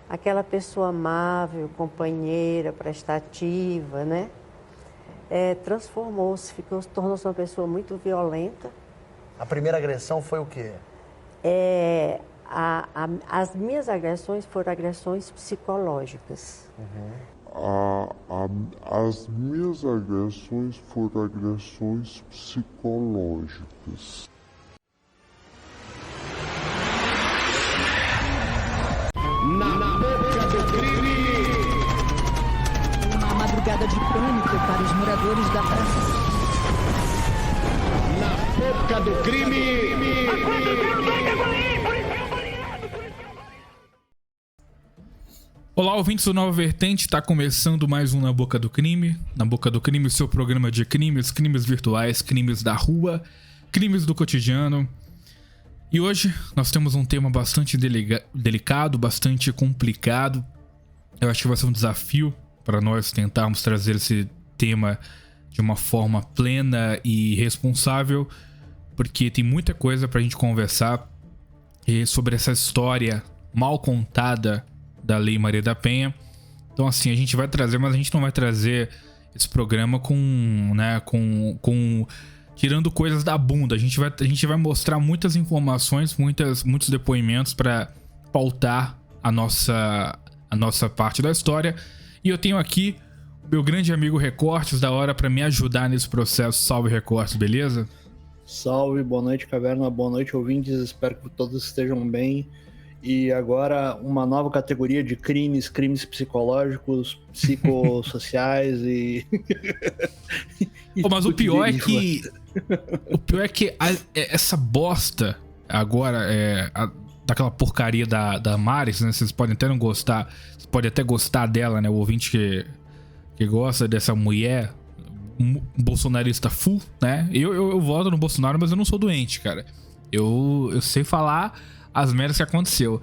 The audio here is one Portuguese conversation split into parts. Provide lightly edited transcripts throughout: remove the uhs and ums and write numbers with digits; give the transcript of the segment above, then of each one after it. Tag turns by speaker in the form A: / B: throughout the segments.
A: aquela pessoa amável, companheira, prestativa, né? Transformou-se, tornou-se uma pessoa muito violenta.
B: A primeira agressão foi o quê?
A: As minhas agressões foram agressões psicológicas.
C: As minhas agressões foram agressões psicológicas.
D: Na boca do crime!
E: Uma madrugada de pânico para os moradores da praça.
D: Na boca do crime!
F: Olá, ouvintes do Nova Vertente, está começando mais um Na Boca do Crime. Na Boca do Crime, o seu programa de crimes, crimes virtuais, crimes da rua, crimes do cotidiano. E hoje nós temos um tema bastante delicado, bastante complicado. Eu acho que vai ser um desafio para nós tentarmos trazer esse tema de uma forma plena e responsável, porque tem muita coisa para a gente conversar sobre essa história mal contada da Lei Maria da Penha. Então assim, a gente vai trazer, mas a gente não vai trazer esse programa com tirando coisas da bunda. A gente vai mostrar muitas informações, muitos depoimentos para pautar a nossa parte da história. E eu tenho aqui o meu grande amigo Recortes da hora para me ajudar nesse processo. Salve, Recortes, beleza?
G: Salve, boa noite, Caverna, boa noite, ouvintes. Espero que todos estejam bem. E agora uma nova categoria de crimes psicológicos, psicossociais e...
F: Mas o pior é que essa bosta agora daquela porcaria da Maris, né? Vocês podem até não gostar, vocês podem até gostar dela, né? O ouvinte que gosta dessa mulher bolsonarista full, né? Eu voto no Bolsonaro, mas eu não sou doente, cara. Eu sei falar as merdas que aconteceu.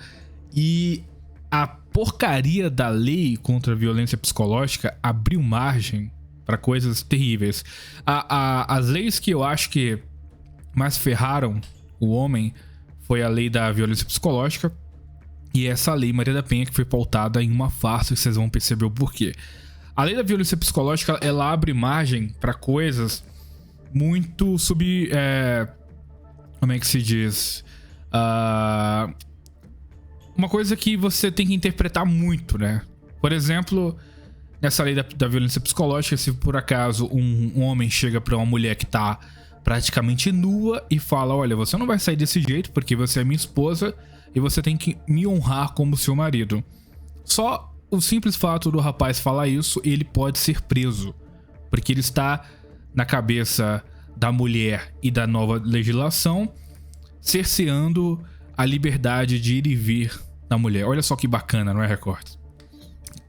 F: E a porcaria da lei contra a violência psicológica abriu margem para coisas terríveis. As leis que eu acho que mais ferraram o homem foi a lei da violência psicológica e essa lei Maria da Penha, que foi pautada em uma farsa, e vocês vão perceber o porquê. A lei da violência psicológica, ela abre margem para coisas muito como é que se diz? Uma coisa que você tem que interpretar muito, né? Por exemplo, nessa lei da violência psicológica, se por acaso um homem chega pra uma mulher que tá praticamente nua e fala: olha, você não vai sair desse jeito porque você é minha esposa e você tem que me honrar como seu marido. Só o simples fato do rapaz falar isso, ele pode ser preso, porque ele está na cabeça da mulher e da nova legislação cerceando a liberdade de ir e vir da mulher. Olha só que bacana, não é, Recortes?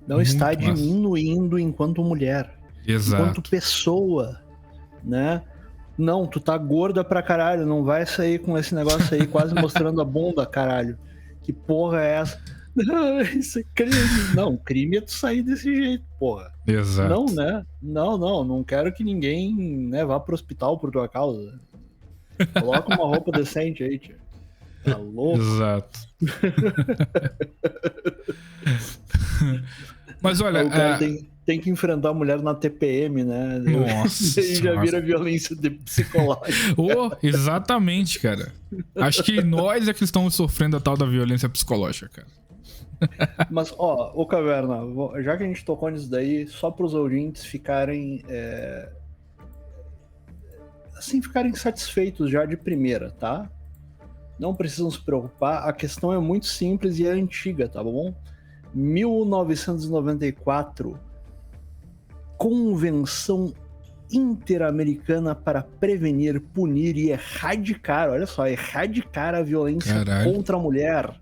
G: Não está diminuindo enquanto mulher.
F: Exato.
G: Enquanto pessoa, né? Não, tu tá gorda pra caralho, não vai sair com esse negócio aí quase mostrando a bunda, caralho. Que porra é essa? Não, isso é crime. Não, crime é tu sair desse jeito, porra.
F: Exato.
G: Não, né? Não quero que ninguém, né, vá pro hospital por tua causa. Coloca uma roupa decente aí, tio. Tá louco?
F: Exato. Mas olha,
G: o cara tem que enfrentar a mulher na TPM, né?
F: Nossa.
G: E já vira violência psicológica.
F: Exatamente, cara. Acho que nós é que estamos sofrendo a tal da violência psicológica, cara.
G: Mas, ô Caverna, já que a gente tocou nisso daí, só pros ouvintes ficarem ficarem satisfeitos já de primeira, tá? Não precisam se preocupar, a questão é muito simples e é antiga, tá bom? 1994, Convenção Interamericana para Prevenir, Punir e Erradicar, olha só, erradicar a violência contra a mulher.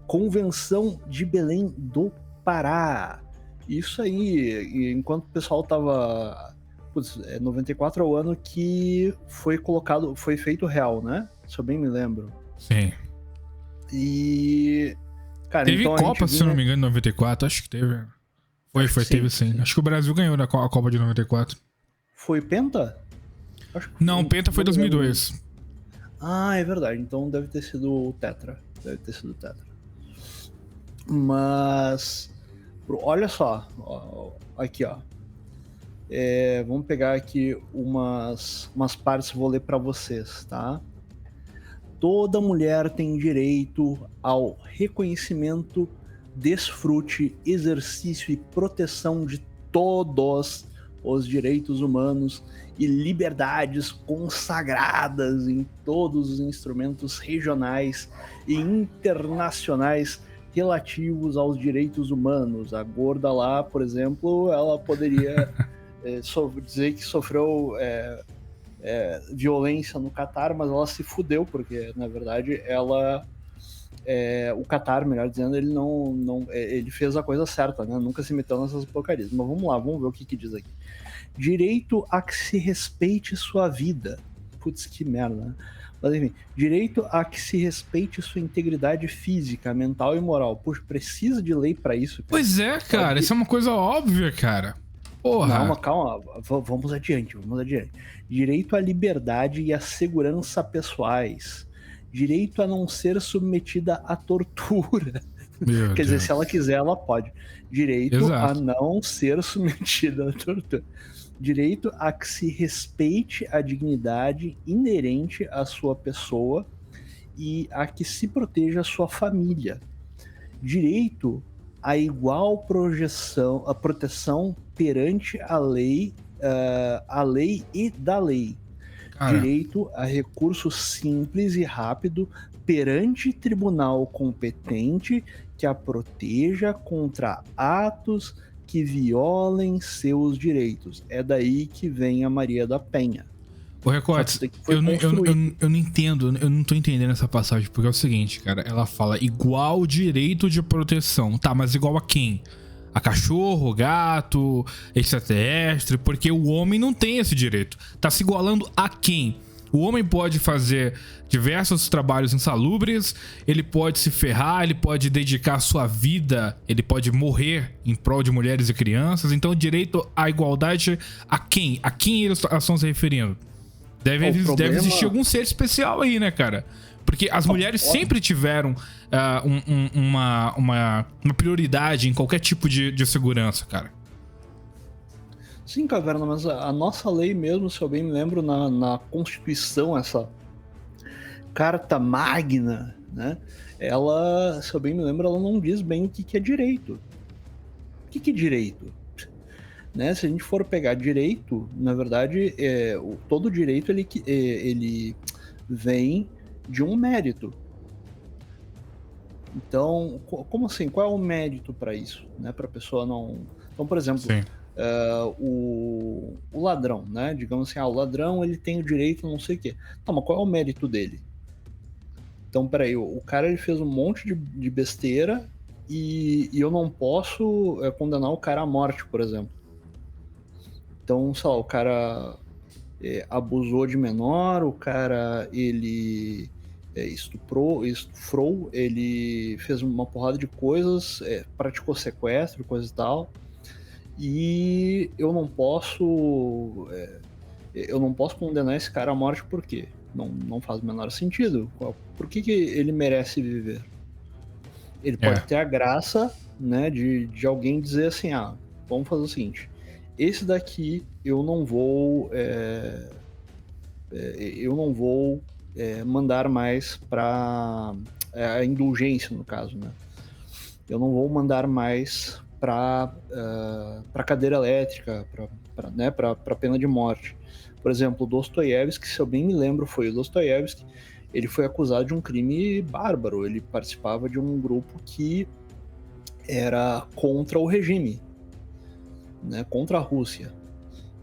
G: Convenção de Belém do Pará. Isso aí, enquanto o pessoal tava... 94 é o ano que foi feito real, né? Se eu bem me lembro.
F: Sim.
G: E... Cara,
F: teve
G: então
F: Copa, se eu não me engano, em 94, acho que teve. Teve sim. Acho que o Brasil ganhou a Copa de 94.
G: Foi Penta?
F: Não, Penta foi 2002.
G: Ah, é verdade. Então deve ter sido o Tetra. Mas, olha só, aqui, ó. Vamos pegar aqui umas partes, vou ler para vocês, tá? Toda mulher tem direito ao reconhecimento, desfrute, exercício e proteção de todos os direitos humanos e liberdades consagradas em todos os instrumentos regionais e internacionais relativos aos direitos humanos. A gorda lá, por exemplo, ela poderia dizer que sofreu violência no Catar, mas ela se fudeu, porque, na verdade, o Catar, melhor dizendo, ele fez a coisa certa, né? Nunca se meteu nessas porcarias. Mas vamos lá, vamos ver o que diz aqui. Direito a que se respeite sua vida. Putz, que merda, né? Mas enfim, direito a que se respeite sua integridade física, mental e moral. Puxa, precisa de lei pra isso, cara.
F: Pois é, cara, isso é uma coisa óbvia, cara. Porra.
G: Não, calma, vamos adiante. Direito à liberdade e à segurança pessoais. Direito a não ser submetida à tortura. Quer dizer, se ela quiser, ela pode. Direito a não ser submetida à tortura. Direito a que se respeite a dignidade inerente à sua pessoa e a que se proteja a sua família. Direito a igual proteção perante a lei e da lei. Cara. Direito a recurso simples e rápido perante tribunal competente que a proteja contra atos que violem seus direitos. É daí que vem a Maria da Penha.
F: Ô, Recotes, eu não entendo, eu não tô entendendo essa passagem, porque é o seguinte, cara, ela fala igual direito de proteção. Tá, mas igual a quem? A cachorro, gato, extraterrestre, porque o homem não tem esse direito. Tá se igualando a quem? O homem pode fazer diversos trabalhos insalubres, ele pode se ferrar, ele pode dedicar sua vida, ele pode morrer em prol de mulheres e crianças. Então, direito à igualdade a quem? A quem eles estão se referindo? Deve existir algum ser especial aí, né, cara? Porque as mulheres sempre tiveram uma prioridade em qualquer tipo de segurança, cara.
G: Sim, Caverna, mas a nossa lei mesmo, se eu bem me lembro, na Constituição, essa Carta Magna, né? Ela, se eu bem me lembro, ela não diz bem o que é direito. O que é direito? Né? Se a gente for pegar direito, na verdade, todo direito ele vem de um mérito. Então, como assim? Qual é o mérito para isso? Né? Para a pessoa não... Então, por exemplo, o ladrão, né? Digamos assim, o ladrão ele tem o direito a não sei o quê. Tá, mas qual é o mérito dele? Então, peraí, o cara ele fez um monte de besteira e eu não posso condenar o cara à morte, por exemplo. Então, sei lá, o cara abusou de menor, o cara ele estuprou, ele fez uma porrada de coisas, praticou sequestro, coisa e tal, e eu não posso condenar esse cara à morte por quê? Não faz o menor sentido. Por que ele merece viver? Ele pode ter a graça, né, de alguém dizer assim, vamos fazer o seguinte, esse daqui eu não vou mandar mais para a indulgência, no caso, né? Eu não vou mandar mais para cadeira elétrica, para pena de morte. Por exemplo, o Dostoiévski, se eu bem me lembro, foi o Dostoiévski, ele foi acusado de um crime bárbaro. Ele participava de um grupo que era contra o regime, né, contra a Rússia.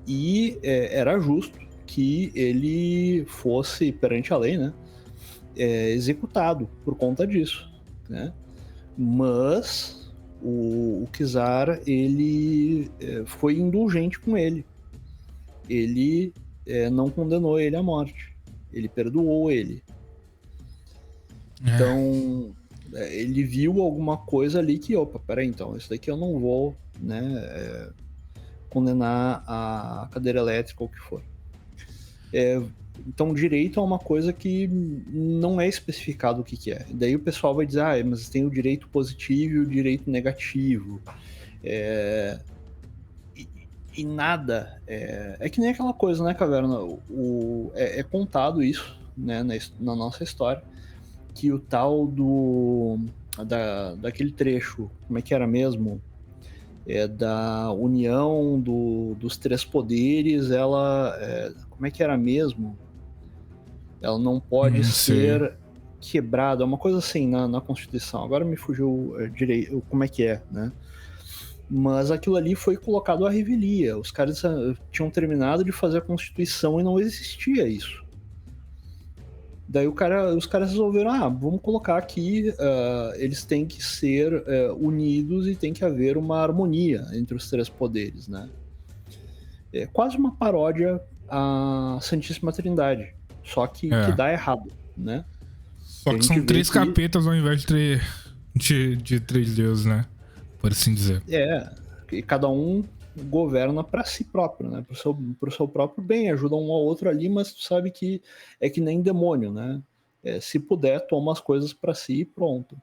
G: E era justo que ele fosse, perante a lei, né, executado por conta disso, né? Mas o czar, ele foi indulgente com ele. Ele não condenou ele à morte. Ele perdoou ele. Então, ele viu alguma coisa ali que, peraí, então, isso daqui eu não vou, né, condenar a cadeira elétrica ou o que for. Então, direito é uma coisa que não é especificado o que é. Daí o pessoal vai dizer, mas tem o direito positivo e o direito negativo. E nada. É que nem aquela coisa, né, Caverna? É contado isso, né, na nossa história, que o tal daquele trecho, como é que era mesmo? Da união dos três poderes, ela... como é que era mesmo? Ela não pode ser quebrada, é uma coisa assim na Constituição. Agora me fugiu direito como é que é, né? Mas aquilo ali foi colocado à revelia. Os caras tinham terminado de fazer a Constituição e não existia isso. Daí os caras resolveram, vamos colocar aqui, eles têm que ser unidos e tem que haver uma harmonia entre os três poderes, né? É quase uma paródia à Santíssima Trindade. Só que dá errado, né?
F: Só que são 3 capetas ao invés de 3 deuses, né? Por assim dizer.
G: E cada um governa para si próprio, né? Pro seu próprio bem, ajuda um ao outro ali, mas tu sabe que é que nem demônio, né? Se puder, toma as coisas para si e pronto.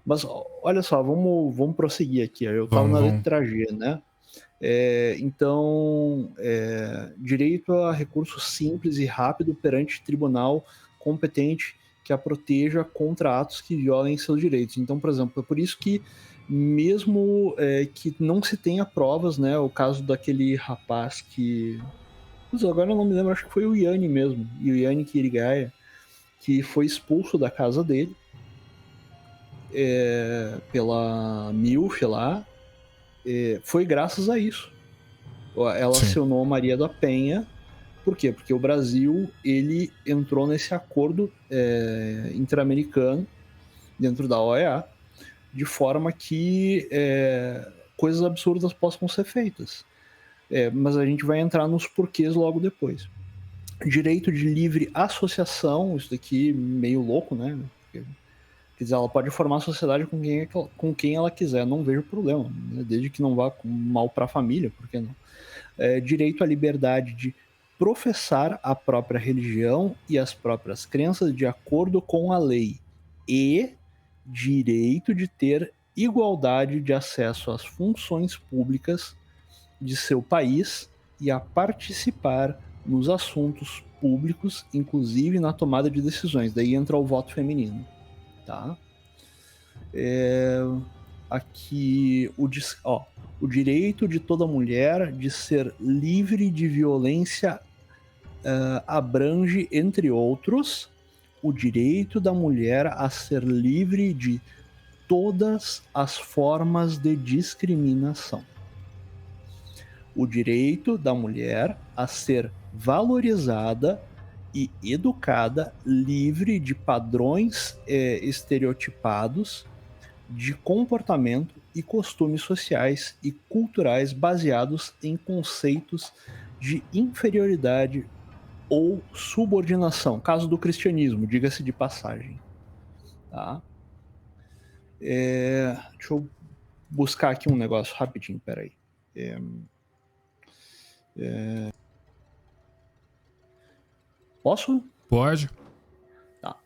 G: Mas olha só, vamos prosseguir aqui. Eu tava na letra G, né? Então, direito a recurso simples e rápido perante tribunal competente que a proteja contra atos que violem seus direitos. Então, por exemplo, é por isso que mesmo que não se tenha provas, né, o caso daquele rapaz que... agora eu não me lembro, acho que foi o Yanni mesmo, e o Yanni Kirigaya, que foi expulso da casa dele pela MILF lá. Foi graças a isso. Ela acionou Maria da Penha. Por quê? Porque o Brasil ele entrou nesse acordo interamericano dentro da OEA, de forma que coisas absurdas possam ser feitas. Mas a gente vai entrar nos porquês logo depois. Direito de livre associação, isso daqui meio louco, né? Porque, quer dizer, ela pode formar sociedade com quem ela quiser, não vejo problema, né? Desde que não vá mal para a família, por que não? Direito à liberdade de professar a própria religião e as próprias crenças de acordo com a lei, e direito de ter igualdade de acesso às funções públicas de seu país e a participar nos assuntos públicos, inclusive na tomada de decisões. Daí entra o voto feminino, tá? Aqui o direito de toda mulher de ser livre de violência abrange, entre outros, o direito da mulher a ser livre de todas as formas de discriminação. O direito da mulher a ser valorizada e educada, livre de padrões estereotipados de comportamento e costumes sociais e culturais baseados em conceitos de inferioridade ou subordinação, caso do cristianismo, diga-se de passagem. Tá? Deixa eu buscar aqui um negócio rapidinho, peraí. Posso?
F: Pode.
G: Tá.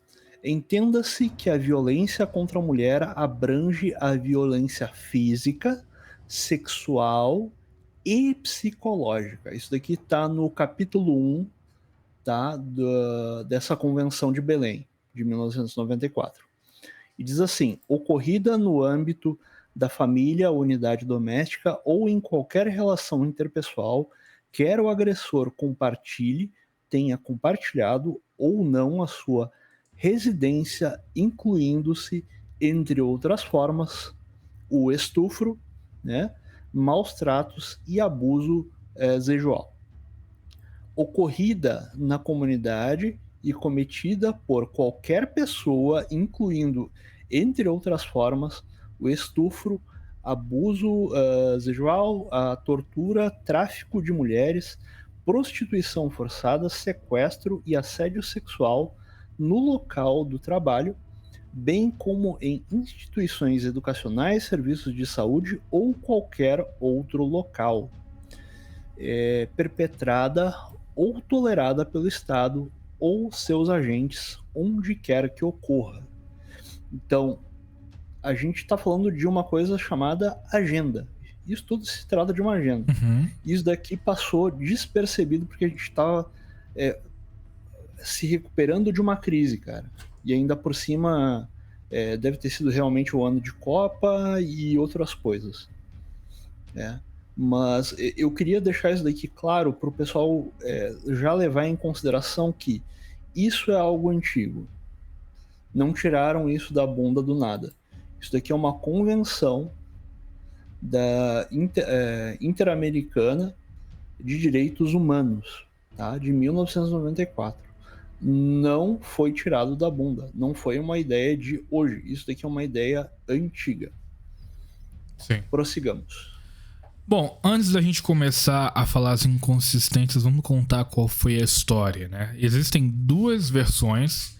G: Entenda-se que a violência contra a mulher abrange a violência física, sexual e psicológica. Isso daqui está no capítulo 1, tá, dessa Convenção de Belém, de 1994. E diz assim: ocorrida no âmbito da família, unidade doméstica ou em qualquer relação interpessoal, quer o agressor compartilhe, tenha compartilhado ou não a sua residência, incluindo-se, entre outras formas, o estupro, né, maus tratos e abuso sexual. Ocorrida na comunidade e cometida por qualquer pessoa, incluindo, entre outras formas, o estupro, abuso sexual, a tortura, tráfico de mulheres, prostituição forçada, sequestro e assédio sexual no local do trabalho, bem como em instituições educacionais, serviços de saúde ou qualquer outro local, perpetrada ou tolerada pelo Estado ou seus agentes, onde quer que ocorra. Então, a gente está falando de uma coisa chamada agenda. Isso tudo se trata de uma agenda. Isso daqui passou despercebido porque a gente estava se recuperando de uma crise, cara. E ainda por cima, deve ter sido realmente o ano de Copa e outras coisas. Mas eu queria deixar isso daqui claro para o pessoal já levar em consideração que isso é algo antigo. Não tiraram isso da bunda do nada. Isso daqui é uma convenção interamericana de direitos humanos, tá? De 1994. Não foi tirado da bunda. Não foi uma ideia de hoje. Isso daqui é uma ideia antiga.
F: Sim.
G: Prossigamos.
F: Bom, antes da gente começar a falar as inconsistências, vamos contar qual foi a história, né? Existem duas versões.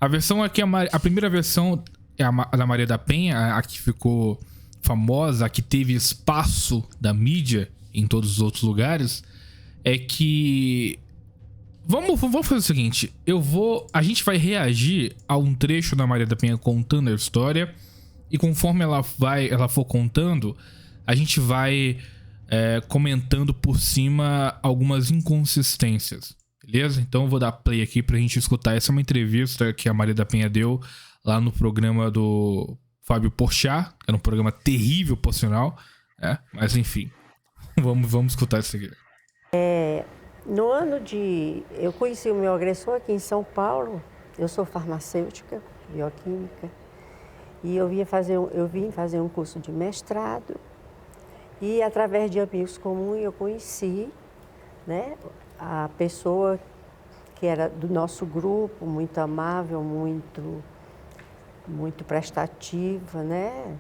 F: A versão aqui, a primeira versão é a da Maria da Penha, a que ficou famosa, a que teve espaço da mídia em todos os outros lugares, é que... Vamos fazer o seguinte, a gente vai reagir a um trecho da Maria da Penha contando a história, e conforme ela for contando, a gente vai comentando por cima algumas inconsistências, beleza? Então eu vou dar play aqui pra gente escutar. Essa é uma entrevista que a Maria da Penha deu lá no programa do Fábio Porchat, que era um programa terrível, por sinal, mas enfim, vamos escutar isso aqui.
A: No ano eu conheci o meu agressor aqui em São Paulo. Eu sou farmacêutica, bioquímica, e eu vim fazer um curso de mestrado. E através de amigos comuns eu conheci, né, a pessoa que era do nosso grupo, muito amável, muito prestativa, né?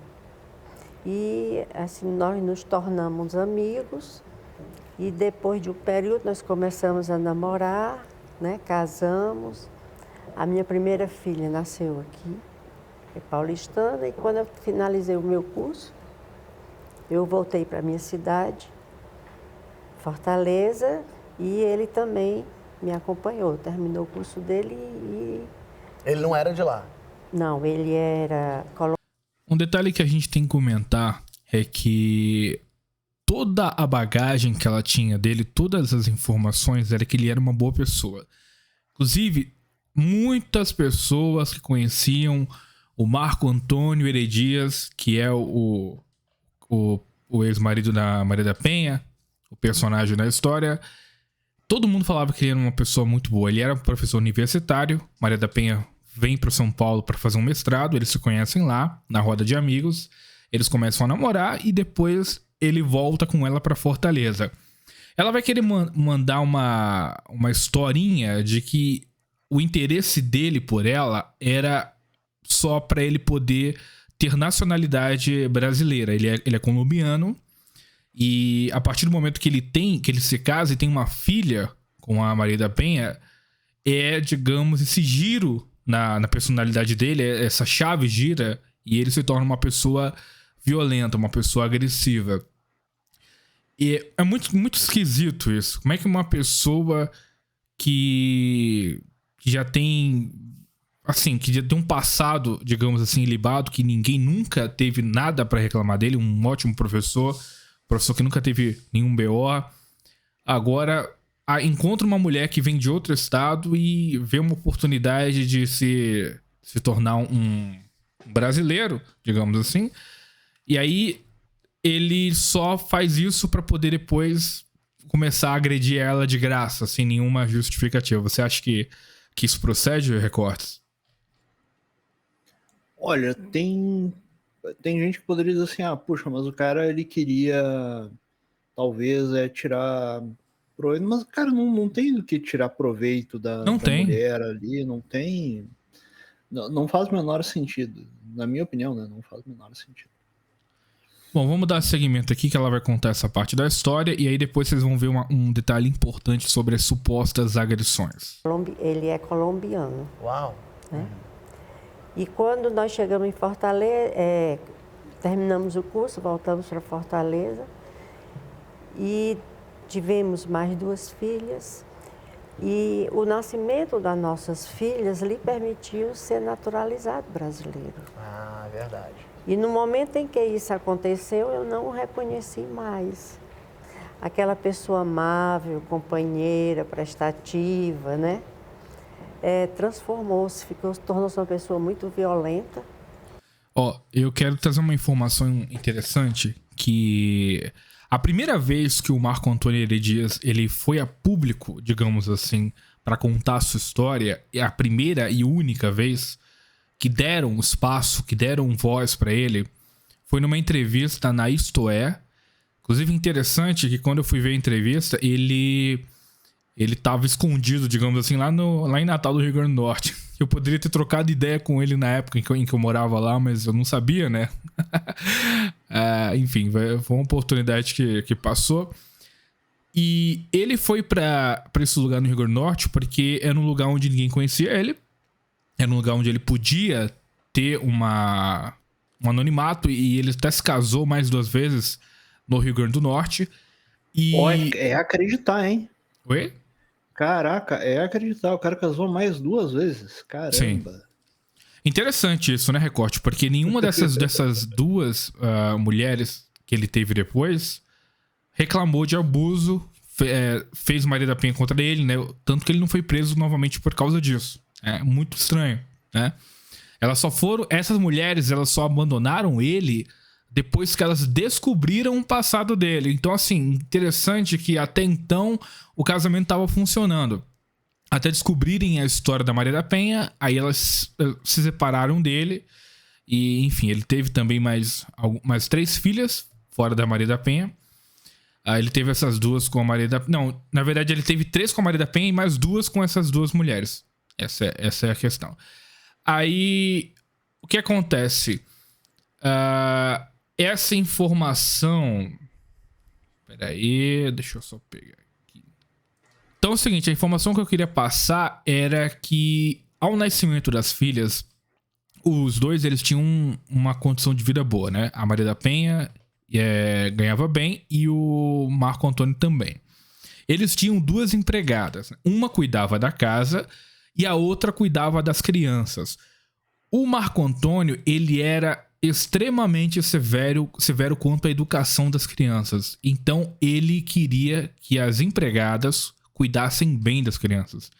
A: E assim nós nos tornamos amigos. E depois de um período nós começamos a namorar, né? Casamos. A minha primeira filha nasceu aqui, é paulistana, e quando eu finalizei o meu curso, eu voltei para a minha cidade, Fortaleza, e ele também me acompanhou. Terminou o curso dele e...
B: Ele não era de lá?
A: Não, ele era...
F: Um detalhe que a gente tem que comentar é que toda a bagagem que ela tinha dele, todas as informações, era que ele era uma boa pessoa. Inclusive, muitas pessoas que conheciam o Marco Antônio Heredias, que é o ex-marido da Maria da Penha, o personagem da história, todo mundo falava que ele era uma pessoa muito boa. Ele era um professor universitário. Maria da Penha vem para São Paulo para fazer um mestrado, eles se conhecem lá, na roda de amigos, eles começam a namorar e depois ele volta com ela para Fortaleza. Ela vai querer mandar uma historinha de que o interesse dele por ela era só para ele poder ter nacionalidade brasileira. Ele é colombiano, e a partir do momento que ele se casa e tem uma filha com a Maria da Penha, digamos, esse giro na personalidade dele, essa chave gira e ele se torna uma pessoa violenta, uma pessoa agressiva. E é muito, muito esquisito isso. Como é que uma pessoa que já tem... assim, que já tem um passado, digamos assim, ilibado, que ninguém nunca teve nada pra reclamar dele, um ótimo professor que nunca teve nenhum BO, agora encontra uma mulher que vem de outro estado e vê uma oportunidade de se tornar um brasileiro, digamos assim, e aí ele só faz isso pra poder depois começar a agredir ela de graça, sem nenhuma justificativa. Você acha que isso procede, Recortes?
G: Olha, tem gente que poderia dizer assim, puxa, mas o cara, ele queria, talvez, tirar proveito, mas, cara, não tem do que tirar proveito da mulher ali, não tem, não faz o menor sentido, na minha opinião, né, não faz o menor sentido.
F: Bom, vamos dar seguimento aqui, que ela vai contar essa parte da história, e aí depois vocês vão ver um detalhe importante sobre as supostas agressões.
A: Ele é colombiano.
B: Uau!
A: Né? E quando nós chegamos em Fortaleza, terminamos o curso, voltamos para Fortaleza e tivemos mais 2 filhas. E o nascimento das nossas filhas lhe permitiu ser naturalizado brasileiro.
B: Ah, verdade.
A: E no momento em que isso aconteceu, eu não o reconheci mais. Aquela pessoa amável, companheira, prestativa, né? Transformou-se, tornou-se uma pessoa muito violenta.
F: Eu quero trazer uma informação interessante, que a primeira vez que o Marco Antônio Heredias ele foi a público, digamos assim, para contar a sua história, é a primeira e única vez que deram espaço, que deram voz para ele, foi numa entrevista na Isto É. Inclusive, interessante que quando eu fui ver a entrevista, ele tava escondido, digamos assim, lá em Natal do Rio Grande do Norte. Eu poderia ter trocado ideia com ele na época em que eu morava lá, mas eu não sabia, né? Enfim, foi uma oportunidade que passou. E ele foi pra esse lugar no Rio Grande do Norte porque era um lugar onde ninguém conhecia ele. Era um lugar onde ele podia ter um anonimato, e ele até se casou mais 2 vezes no Rio Grande do Norte.
G: É acreditar, hein?
F: Oi?
G: Caraca, é acreditar. O cara casou mais 2 vezes. Caramba.
F: Sim. Interessante isso, né, Recorte? Porque nenhuma dessas 2 mulheres que ele teve depois reclamou de abuso, fez Maria da Penha contra ele, né? Tanto que ele não foi preso novamente por causa disso. É muito estranho, né? Essas mulheres, elas só abandonaram ele depois que elas descobriram o passado dele. Então, assim, interessante que até então o casamento estava funcionando. Até descobrirem a história da Maria da Penha, aí elas se separaram dele. E, enfim, ele teve também mais 3 filhas fora da Maria da Penha. Ele teve essas 2 com a Maria da... Não, na verdade ele teve 3 com a Maria da Penha e mais 2 com essas 2 mulheres. Essa é a questão. Aí, o que acontece? Essa informação... Peraí, deixa eu só pegar aqui. Então é o seguinte, a informação que eu queria passar era que ao nascimento das filhas, os 2 eles tinham uma condição de vida boa, né? A Maria da Penha ganhava bem e o Marco Antônio também. Eles tinham 2 empregadas. Uma cuidava da casa e a outra cuidava das crianças. O Marco Antônio, ele era extremamente severo quanto à educação das crianças. Então, ele queria que as empregadas cuidassem bem das crianças.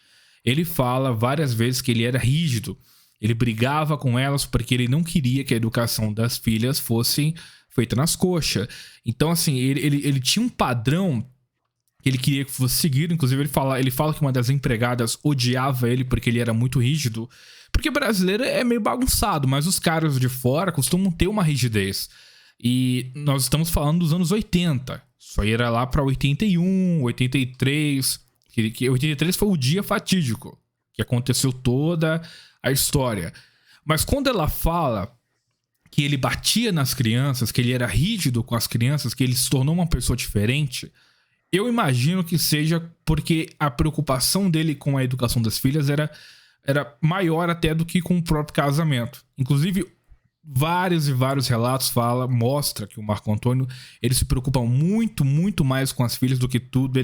F: Ele fala várias vezes que ele era rígido. Ele brigava com elas porque ele não queria que a educação das filhas fosse feita nas coxas. Então, assim, ele tinha um padrão que ele queria que fosse seguido. Inclusive, ele fala que uma das empregadas odiava ele porque ele era muito rígido. Porque brasileiro é meio bagunçado, mas os caras de fora costumam ter uma rigidez. E nós estamos falando dos anos 80. Isso aí era lá pra 81, 83. Que 83 foi o dia fatídico que aconteceu toda a história. Mas quando ela fala que ele batia nas crianças, que ele era rígido com as crianças, que ele se tornou uma pessoa diferente, eu imagino que seja porque a preocupação dele com a educação das filhas era maior até do que com o próprio casamento. Inclusive, vários e vários relatos mostra que o Marco Antônio ele se preocupa muito, muito mais com as filhas do que tudo.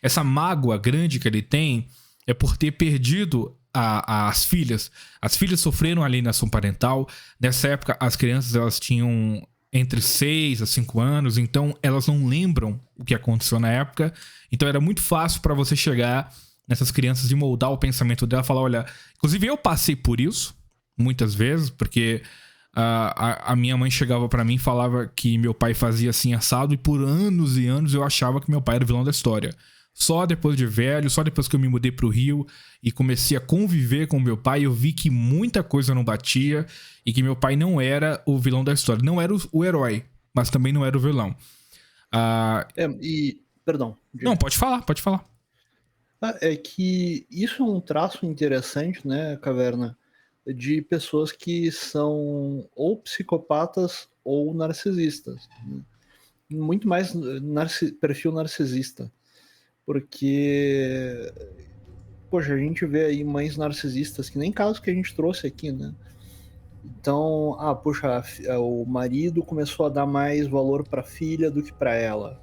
F: Essa mágoa grande que ele tem é por ter perdido as filhas. As filhas sofreram alienação parental. Nessa época, as crianças elas tinham entre 6 a 5 anos, então elas não lembram o que aconteceu na época. Então era muito fácil para você chegar nessas crianças e moldar o pensamento dela, falar, olha... Inclusive eu passei por isso muitas vezes, porque a minha mãe chegava para mim e falava que meu pai fazia assim assado, e por anos e anos eu achava que meu pai era o vilão da história. Só depois de velho, só depois que eu me mudei pro Rio e comecei a conviver com meu pai, eu vi que muita coisa não batia e que meu pai não era o vilão da história. Não era o herói, mas também não era o vilão.
G: Perdão.
F: Não, pode falar.
G: É que isso é um traço interessante, né, Caverna, de pessoas que são ou psicopatas ou narcisistas. Né? Muito mais perfil narcisista. Porque, poxa, a gente vê aí mães narcisistas, que nem casos que a gente trouxe aqui, né? Então, o marido começou a dar mais valor para a filha do que para ela.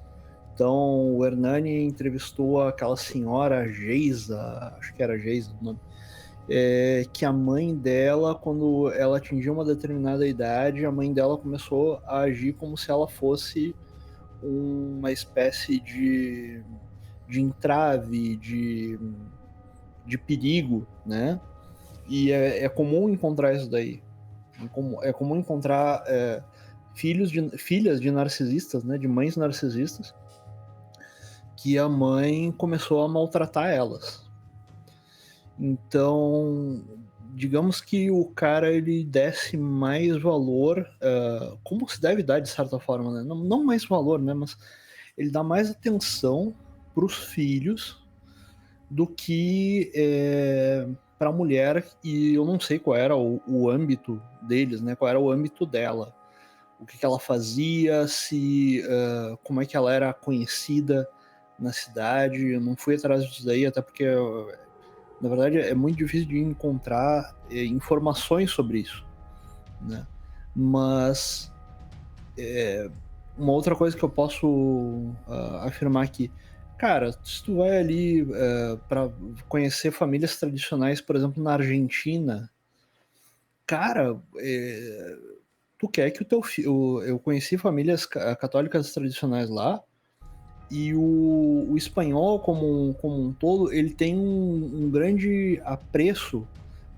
G: Então, o Hernani entrevistou aquela senhora Geisa, acho que era Geisa o nome, que a mãe dela, quando ela atingiu uma determinada idade, a mãe dela começou a agir como se ela fosse uma espécie de entrave, de perigo, né? E é comum encontrar isso daí. É comum encontrar filhas de narcisistas, né? De mães narcisistas, que a mãe começou a maltratar elas. Então, digamos que o cara ele desse mais valor, como se deve dar de certa forma, né? Não mais valor, né? Mas ele dá mais atenção para os filhos do que para a mulher, e eu não sei qual era o âmbito deles, né? Qual era o âmbito dela, o que ela fazia, como é que ela era conhecida na cidade. Eu não fui atrás disso daí, até porque na verdade é muito difícil de encontrar informações sobre isso, né? Mas uma outra coisa que eu posso afirmar aqui, cara, se tu vai ali para conhecer famílias tradicionais, por exemplo, na Argentina, cara, tu quer que o teu filho... Eu conheci famílias católicas tradicionais lá, e o espanhol como um todo, ele tem um grande apreço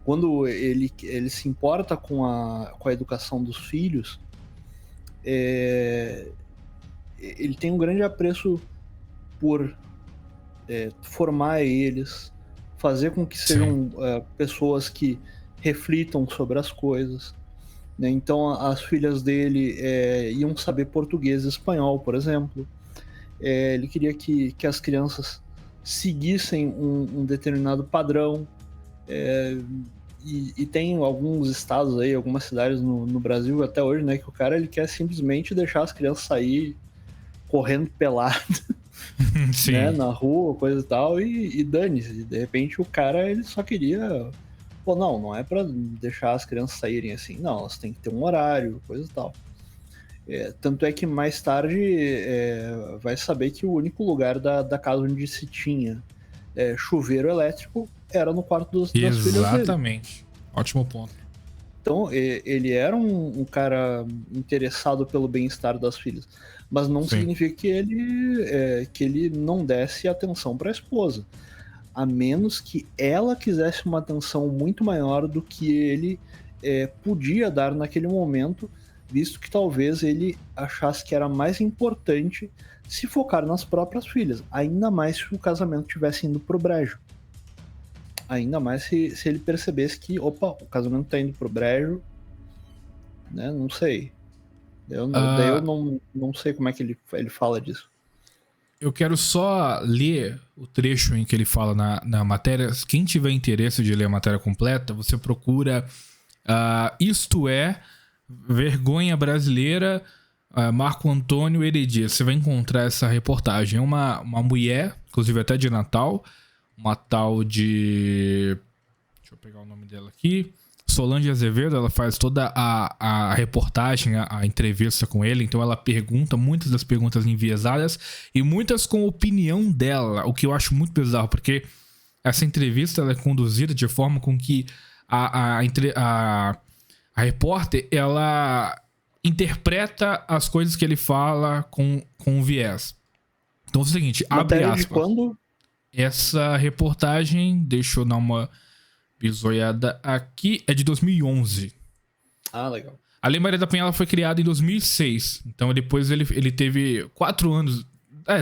G: quando ele se importa com a educação dos filhos. Ele tem um grande apreço por formar eles, fazer com que sejam pessoas que reflitam sobre as coisas, né? Então as filhas dele iam saber português e espanhol, por exemplo. Ele queria que as crianças seguissem um determinado padrão, e tem alguns estados aí, algumas cidades no Brasil até hoje, né, que o cara ele quer simplesmente deixar as crianças sair correndo pelado né, na rua, coisa e tal, e dane-se. De repente o cara ele só queria, pô, não é pra deixar as crianças saírem assim, não, elas têm que ter um horário, coisa e tal. Tanto é que mais tarde vai saber que o único lugar da casa onde se tinha chuveiro elétrico era no quarto das filhas dele.
F: Exatamente. Ótimo ponto.
G: Então, ele era um cara interessado pelo bem-estar das filhas, mas não significa que ele não desse atenção para a esposa, a menos que ela quisesse uma atenção muito maior do que ele podia dar naquele momento, visto que talvez ele achasse que era mais importante se focar nas próprias filhas, ainda mais se o casamento tivesse indo pro brejo. Ainda mais se ele percebesse que, opa, o casamento tá indo pro brejo, né? Não sei. Daí eu não sei como é que ele fala disso.
F: Eu quero só ler o trecho em que ele fala na matéria. Quem tiver interesse de ler a matéria completa, você procura Isto é Vergonha Brasileira, Marco Antônio Heredias. Você vai encontrar essa reportagem. É uma mulher, inclusive até de Natal, uma tal de... Deixa eu pegar o nome dela aqui. Solange Azevedo. Ela faz toda a reportagem, a entrevista com ele. Então ela pergunta, muitas das perguntas enviesadas e muitas com a opinião dela, o que eu acho muito bizarro, porque essa entrevista ela é conduzida de forma com que a repórter, ela interpreta as coisas que ele fala com viés. Então é o seguinte, abre aspas. De quando? Essa reportagem, deixa eu dar uma bisoiada aqui, é de 2011.
G: Ah, legal.
F: A Lei Maria da Penha ela foi criada em 2006. Então depois ele teve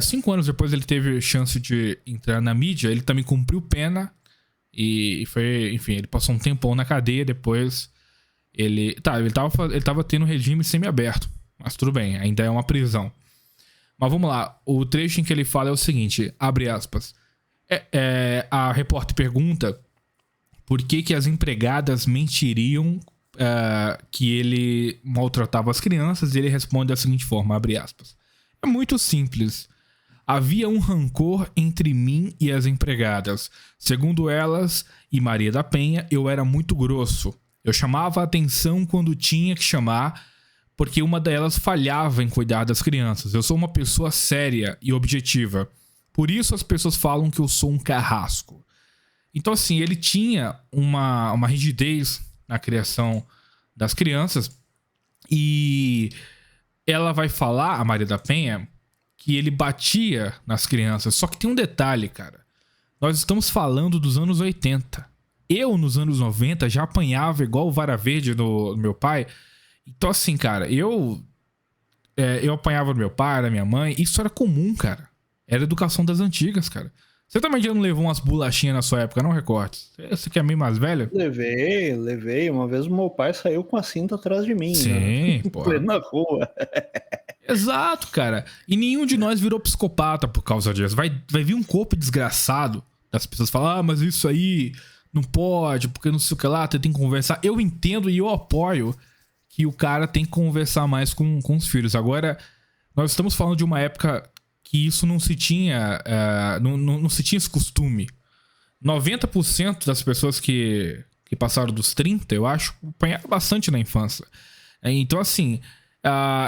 F: 5 anos depois ele teve chance de entrar na mídia. Ele também cumpriu pena e foi, enfim, ele passou um tempão na cadeia. Depois ele tava tendo regime semiaberto, mas tudo bem, ainda é uma prisão. Mas vamos lá, o trecho em que ele fala é o seguinte, abre aspas. A repórter pergunta por que as empregadas mentiriam que ele maltratava as crianças, e ele responde da seguinte forma, abre aspas. É muito simples. Havia um rancor entre mim e as empregadas. Segundo elas e Maria da Penha, eu era muito grosso. Eu chamava a atenção quando tinha que chamar, porque uma delas falhava em cuidar das crianças. Eu sou uma pessoa séria e objetiva. Por isso as pessoas falam que eu sou um carrasco. Então, assim, ele tinha uma rigidez na criação das crianças. E ela vai falar, a Maria da Penha, que ele batia nas crianças. Só que tem um detalhe, cara. Nós estamos falando dos anos 80. Eu, nos anos 90, já apanhava igual o vara verde do meu pai. Então, assim, cara, eu apanhava do meu pai, da minha mãe. Isso era comum, cara. Era educação das antigas, cara. Você também já não levou umas bolachinhas na sua época, não, Recortes? Você que é meio mais velho?
G: Levei. Uma vez o meu pai saiu com a cinta atrás de mim.
F: Sim,
G: né?
F: pô.
G: Na rua.
F: Exato, cara. E nenhum de nós virou psicopata por causa disso. Vai vir um corpo desgraçado das pessoas falam, mas isso aí não pode, porque não sei o que lá, tem que conversar. Eu entendo e eu apoio que o cara tem que conversar mais com os filhos. Agora, nós estamos falando de uma época que isso não se tinha, não se tinha esse costume. 90% das pessoas que passaram dos 30, eu acho, apanharam bastante na infância. Então, assim,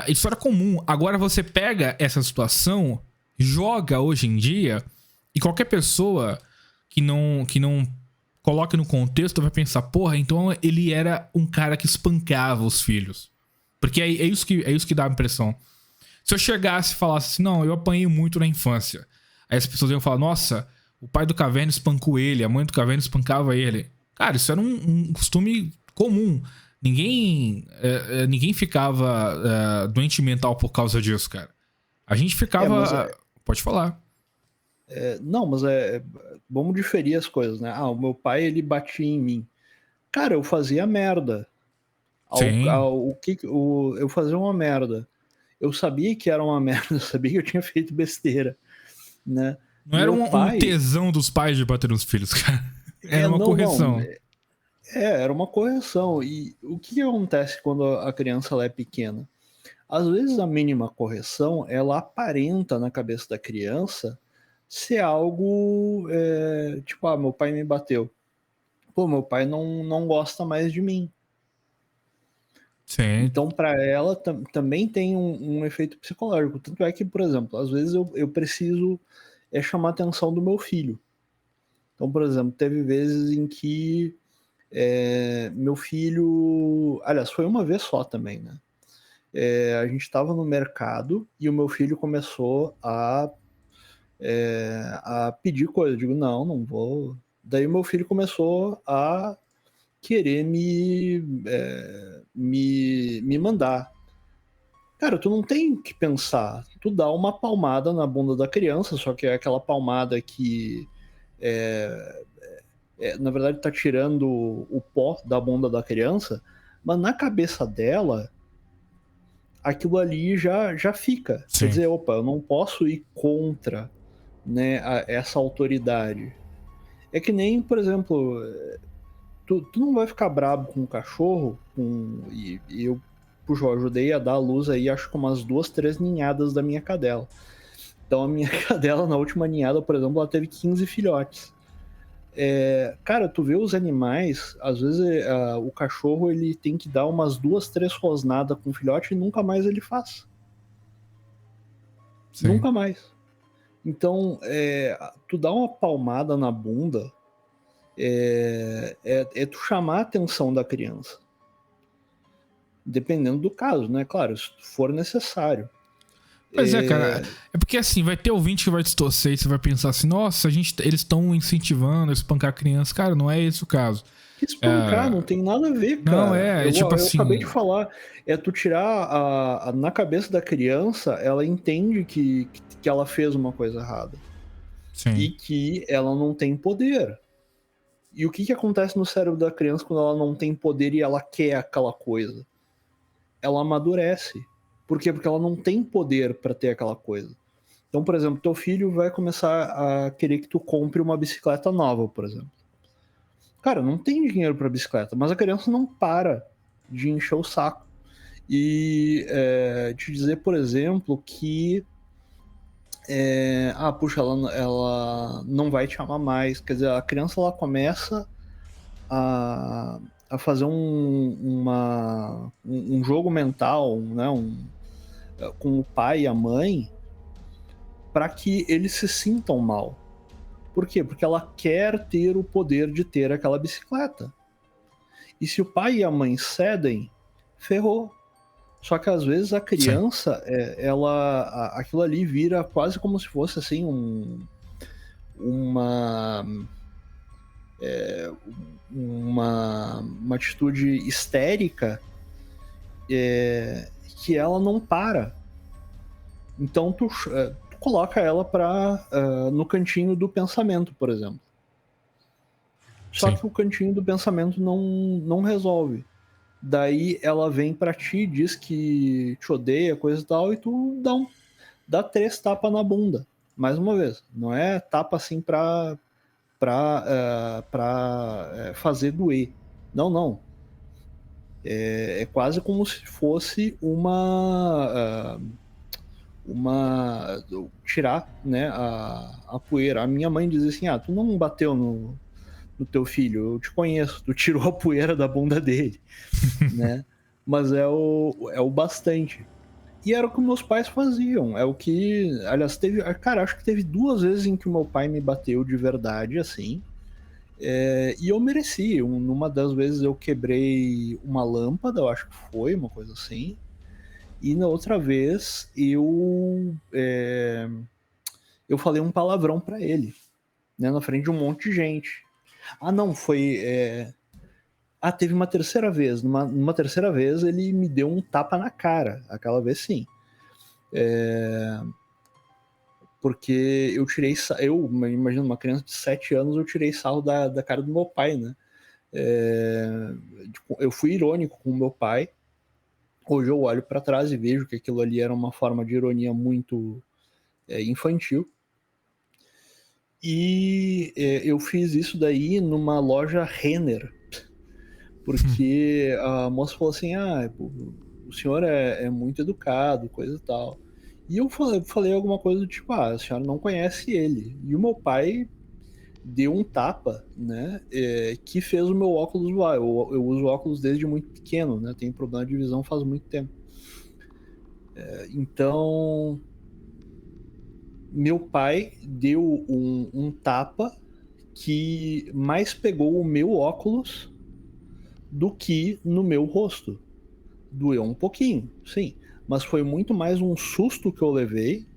F: isso era comum. Agora você pega essa situação, joga hoje em dia, e qualquer pessoa que não coloque no contexto vai pensar, porra, então ele era um cara que espancava os filhos. Porque é isso que dá a impressão. Se eu chegasse e falasse assim, não, eu apanhei muito na infância. Aí as pessoas iam falar, nossa, o pai do Caverna espancou ele, a mãe do Caverna espancava ele. Cara, isso era um costume comum. Ninguém ficava doente mental por causa disso, cara. A gente ficava... Pode falar.
G: Não, mas vamos diferir as coisas, né? O meu pai, ele batia em mim. Cara, eu fazia merda. Eu fazia uma merda. Eu sabia que era uma merda, eu sabia que eu tinha feito besteira, né?
F: Não era um tesão dos pais de bater nos filhos, cara. Era uma correção.
G: Era uma correção. E o que acontece quando a criança ela é pequena? Às vezes a mínima correção, ela aparenta na cabeça da criança ser algo tipo, meu pai me bateu. Pô, meu pai não gosta mais de mim.
F: Sim.
G: Então, para ela, também tem um efeito psicológico. Tanto é que, por exemplo, às vezes eu preciso chamar a atenção do meu filho. Então, por exemplo, teve vezes em que meu filho... Aliás, foi uma vez só também, né? A gente estava no mercado e o meu filho começou a pedir coisa. Eu digo, não vou. Daí o meu filho começou a querer me mandar. Cara, tu não tem que pensar. Tu dá uma palmada na bunda da criança, só que é aquela palmada que na verdade tá tirando o pó da bunda da criança, mas na cabeça dela aquilo ali já fica.
F: Sim.
G: Quer dizer, opa, eu não posso ir contra, né, essa autoridade. É que nem, por exemplo, tu não vai ficar brabo com o cachorro, e eu ajudei a dar a luz aí, acho que umas 2, 3 ninhadas da minha cadela. Então a minha cadela, na última ninhada, por exemplo, ela teve 15 filhotes. Cara, tu vê os animais, às vezes o cachorro ele tem que dar umas 2, 3 rosnadas com o filhote e nunca mais ele faz. Sim. Nunca mais. Então, tu dá uma palmada na bunda, tu chamar a atenção da criança. Dependendo do caso, né? Claro, se for necessário.
F: Pois cara, é porque assim, vai ter ouvinte que vai distorcer e você vai pensar assim, nossa, eles estão incentivando a espancar a criança. Cara, não é esse o caso.
G: Que espancar, não tem nada a ver, cara.
F: Não, tipo
G: eu
F: assim...
G: acabei de falar, tu tirar na cabeça da criança, ela entende que ela fez uma coisa errada.
F: Sim.
G: E que ela não tem poder. E o que acontece no cérebro da criança quando ela não tem poder e ela quer aquela coisa? Ela amadurece. Por quê? Porque ela não tem poder para ter aquela coisa. Então, por exemplo, teu filho vai começar a querer que tu compre uma bicicleta nova, por exemplo. Cara, não tem dinheiro para bicicleta, mas a criança não para de encher o saco. E te dizer, por exemplo, que puxa, ela não vai te amar mais. Quer dizer, a criança ela começa a fazer um jogo mental, né, com o pai e a mãe, para que eles se sintam mal. Por quê? Porque ela quer ter o poder de ter aquela bicicleta. E se o pai e a mãe cedem, ferrou. Só que às vezes a criança, aquilo ali vira quase como se fosse assim uma atitude histérica que ela não para. Então tu coloca ela no cantinho do pensamento, por exemplo. Só que o cantinho do pensamento não resolve. Daí ela vem pra ti, diz que te odeia, coisa e tal, e tu dá 3 tapas na bunda. Mais uma vez, não é tapa assim pra fazer doer. Não. É quase como se fosse tirar, né, a poeira. A minha mãe dizia assim, tu não bateu no teu filho, eu te conheço, tu tirou a poeira da bunda dele, né? Mas é o bastante. E era o que meus pais faziam, é o que, aliás, acho que teve 2 vezes em que o meu pai me bateu de verdade, assim, e eu mereci. Numa das vezes eu quebrei uma lâmpada, eu acho que foi, uma coisa assim, e na outra vez eu falei um palavrão pra ele, né, na frente de um monte de gente. Não, foi... teve uma terceira vez. Numa terceira vez ele me deu um tapa na cara. Aquela vez sim. Porque eu imagino, uma criança de 7 anos, eu tirei sarro da cara do meu pai, né? Eu fui irônico com o meu pai. Hoje eu olho para trás e vejo que aquilo ali era uma forma de ironia muito infantil. E eu fiz isso daí numa loja Renner, porque a moça falou assim, o senhor é muito educado, coisa e tal. E eu falei alguma coisa do tipo, a senhora não conhece ele. E o meu pai deu um tapa, né, que fez o meu óculos voar. Eu uso óculos desde muito pequeno, né, tenho problema de visão faz muito tempo. Então... meu pai deu um tapa que mais pegou o meu óculos do que no meu rosto. Doeu um pouquinho, sim, mas foi muito mais um susto que eu levei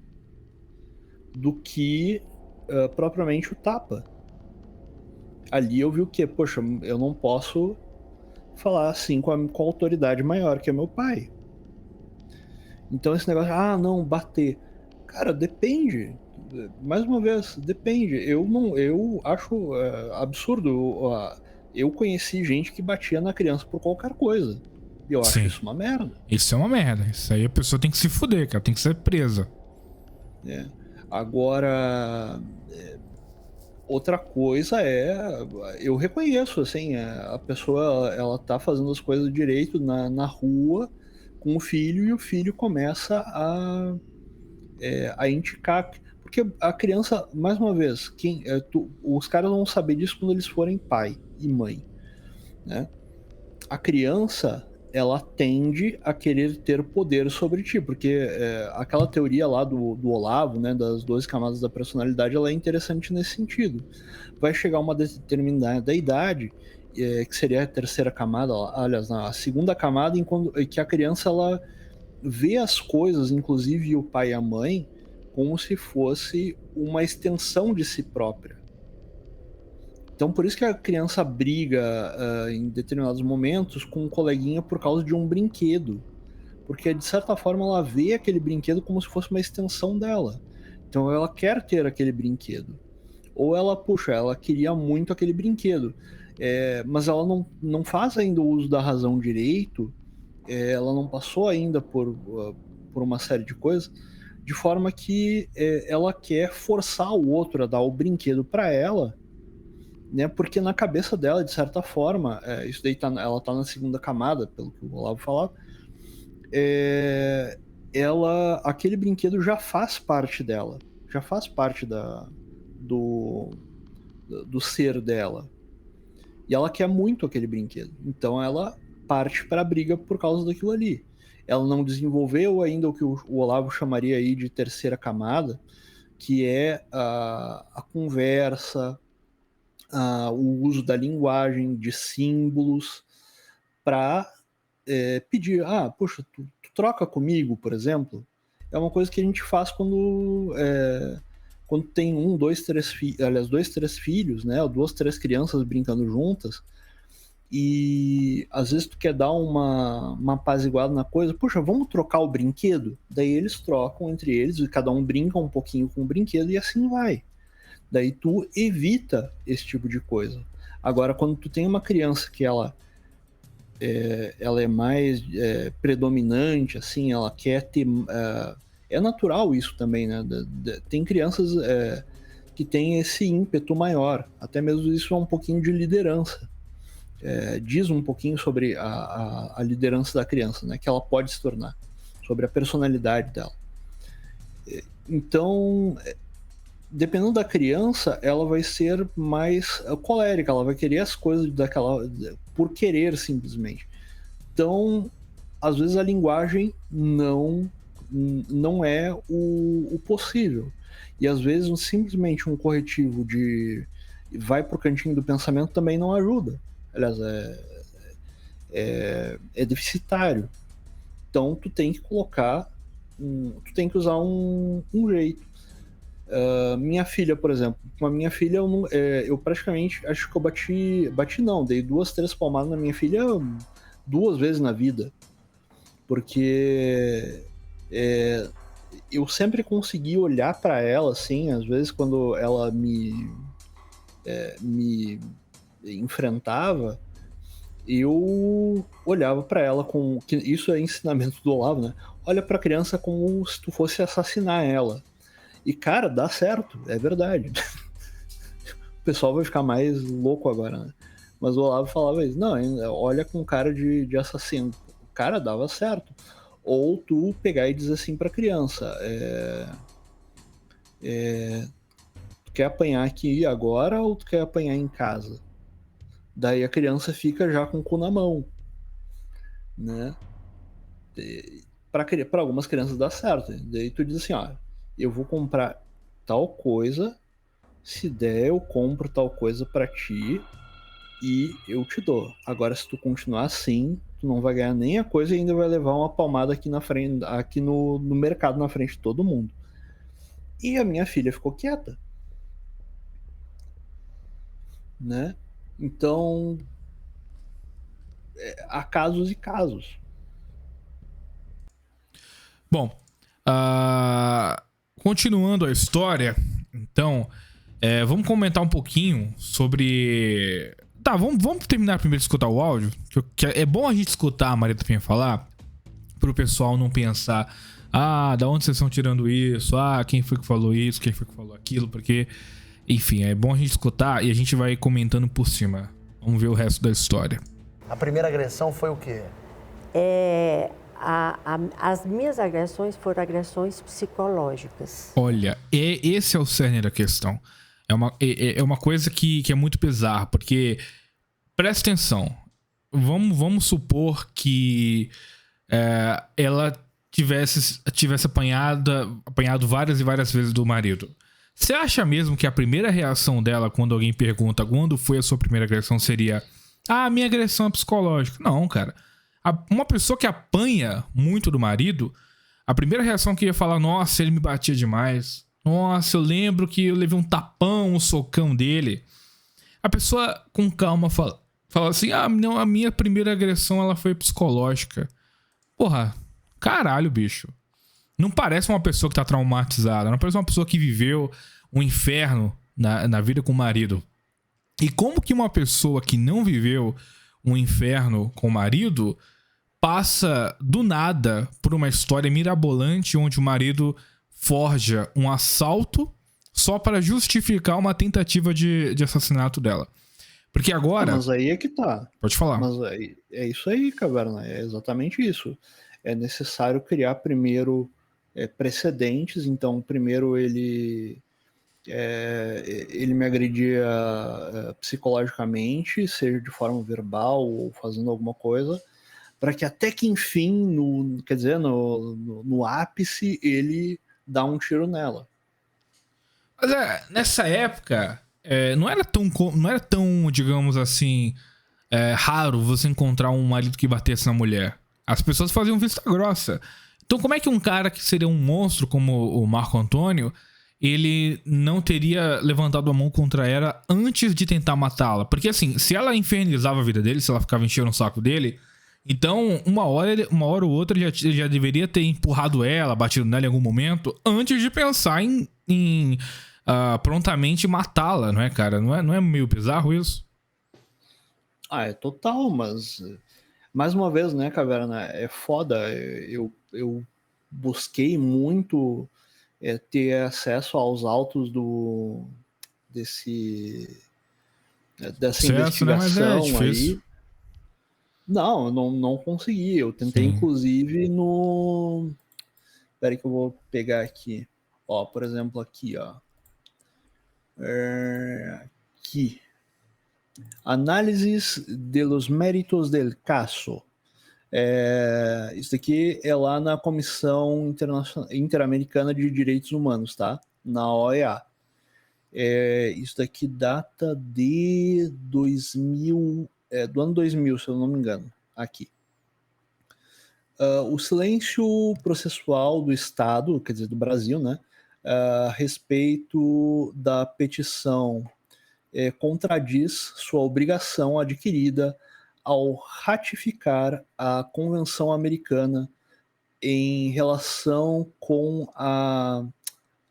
G: do que propriamente o tapa. Ali eu vi o quê? Poxa, eu não posso falar assim com a autoridade maior que é meu pai. Então esse negócio, não, bater... Cara, depende. Mais uma vez, depende. Eu acho absurdo. Eu conheci gente que batia na criança por qualquer coisa. E eu acho isso uma merda.
F: Isso é uma merda. Isso aí a pessoa tem que se fuder, cara. Tem que ser presa.
G: Agora, outra coisa eu reconheço, assim, a pessoa, ela tá fazendo as coisas direito na rua com o filho, e o filho começa a indicar, porque a criança, mais uma vez, os caras vão saber disso quando eles forem pai e mãe, né? A criança, ela tende a querer ter poder sobre ti, porque aquela teoria lá do Olavo, né, das 12 camadas da personalidade, ela é interessante nesse sentido. Vai chegar uma determinada idade, que seria a terceira camada, aliás, a segunda camada, que a criança, ela vê as coisas, inclusive o pai e a mãe, como se fosse uma extensão de si própria. Então por isso que a criança briga em determinados momentos com um coleguinha por causa de um brinquedo, porque de certa forma ela vê aquele brinquedo como se fosse uma extensão dela. Então ela quer ter aquele brinquedo, ou ela queria muito aquele brinquedo, mas ela não faz ainda o uso da razão direito. Ela não passou ainda por uma série de coisas, de forma que ela quer forçar o outro a dar o brinquedo para ela, né? Porque na cabeça dela, de certa forma, isso daí ela tá na segunda camada, pelo que o Olavo falava, aquele brinquedo já faz parte dela, já faz parte do ser dela. E ela quer muito aquele brinquedo. Então ela parte para a briga por causa daquilo ali. Ela não desenvolveu ainda o que o Olavo chamaria aí de terceira camada, que é a conversa, o uso da linguagem, de símbolos, para pedir, poxa, tu troca comigo, por exemplo. É uma coisa que a gente faz quando tem dois, três filhos, né, ou 2, 3 crianças brincando juntas, e às vezes tu quer dar uma apaziguada na coisa, puxa, vamos trocar o brinquedo? Daí eles trocam entre eles, e cada um brinca um pouquinho com o brinquedo, e assim vai. Daí tu evita esse tipo de coisa. Agora, quando tu tem uma criança que ela é mais predominante, assim, ela quer ter... é natural isso também, né? Tem crianças que têm esse ímpeto maior, até mesmo isso é um pouquinho de liderança. Diz um pouquinho sobre a liderança da criança, né? Que ela pode se tornar, sobre a personalidade dela. Então, dependendo da criança, ela vai ser mais colérica, ela vai querer as coisas por querer, simplesmente. Então, às vezes a linguagem não é o possível. E às vezes simplesmente um corretivo vai pro cantinho do pensamento também não ajuda. Aliás, é deficitário. Então tu tem que colocar, tu tem que usar um jeito. Minha filha, por exemplo, com a minha filha eu praticamente, acho que eu bati não, dei 2, 3 palmadas na minha filha 2 vezes na vida, porque eu sempre consegui olhar para ela, assim, às vezes quando ela me enfrentava, eu olhava para ela isso é ensinamento do Olavo, né? Olha para a criança como se tu fosse assassinar ela. E cara, dá certo, é verdade. O pessoal vai ficar mais louco agora, né? Mas o Olavo falava isso, não, olha com cara de assassino. O cara dava certo. Ou tu pegar e dizer assim pra criança, tu quer apanhar aqui agora ou tu quer apanhar em casa? Daí a criança fica já com o cu na mão, né? Para algumas crianças dá certo. Daí tu diz assim, eu vou comprar tal coisa, se der eu compro tal coisa para ti e eu te dou. Agora se tu continuar assim, tu não vai ganhar nem a coisa e ainda vai levar uma palmada aqui na frente, aqui no mercado, na frente de todo mundo. E a minha filha ficou quieta, né? Então há casos e casos.
F: Bom, continuando a história, então, vamos comentar um pouquinho sobre... Tá, vamos terminar primeiro de escutar o áudio, que é bom a gente escutar a Maria Penha falar, pro pessoal não pensar, da onde vocês estão tirando isso, quem foi que falou isso, quem foi que falou aquilo, porque, enfim, é bom a gente escutar e a gente vai comentando por cima. Vamos ver o resto da história.
B: A primeira agressão foi o quê?
A: As minhas agressões foram agressões psicológicas.
F: Olha, esse é o cerne da questão. É uma coisa que é muito bizarra, porque, presta atenção, vamos supor que ela tivesse apanhado várias e várias vezes do marido. Você acha mesmo que a primeira reação dela quando alguém pergunta quando foi a sua primeira agressão seria minha agressão é psicológica? Não, cara. Uma pessoa que apanha muito do marido, a primeira reação que ia falar, nossa, ele me batia demais. Nossa, eu lembro que eu levei um tapão, um socão dele. A pessoa com calma fala assim, não, a minha primeira agressão ela foi psicológica. Porra, caralho, bicho. Não parece uma pessoa que tá traumatizada, não parece uma pessoa que viveu um inferno na vida com o marido. E como que uma pessoa que não viveu um inferno com o marido passa do nada por uma história mirabolante onde o marido forja um assalto só para justificar uma tentativa de assassinato dela? Porque agora...
G: Mas aí é que tá.
F: Pode falar.
G: Mas é isso aí, Caverna. É exatamente isso. É necessário criar primeiro precedentes. Então, primeiro ele Ele me agredia psicologicamente, seja de forma verbal ou fazendo alguma coisa, para que até que enfim, no ápice, ele dá um tiro nela.
F: Mas nessa época, não era tão, digamos assim, raro você encontrar um marido que batesse na mulher. As pessoas faziam vista grossa. Então como é que um cara que seria um monstro como o Marco Antônio, ele não teria levantado a mão contra ela antes de tentar matá-la? Porque assim, se ela infernizava a vida dele, se ela ficava enchendo o saco dele, então uma hora ou outra ele já deveria ter empurrado ela, batido nela em algum momento, antes de pensar em prontamente matá-la, não é, cara? Não é meio bizarro isso?
G: É total, mas mais uma vez, né, Caverna, é foda. Eu busquei muito ter acesso aos autos dessa investigação, né? Aí. Não consegui. Eu tentei, inclusive, no... Espera aí que eu vou pegar aqui. Ó, por exemplo, aqui, ó. Aqui. Análises de los méritos del caso. Isso aqui é lá na Comissão Interamericana de Direitos Humanos, tá? Na OEA. Isso daqui data de 2000, do ano 2000, se eu não me engano. Aqui. O silêncio processual do Estado, quer dizer, do Brasil, né? A respeito da petição contradiz sua obrigação adquirida ao ratificar a Convenção Americana em relação com a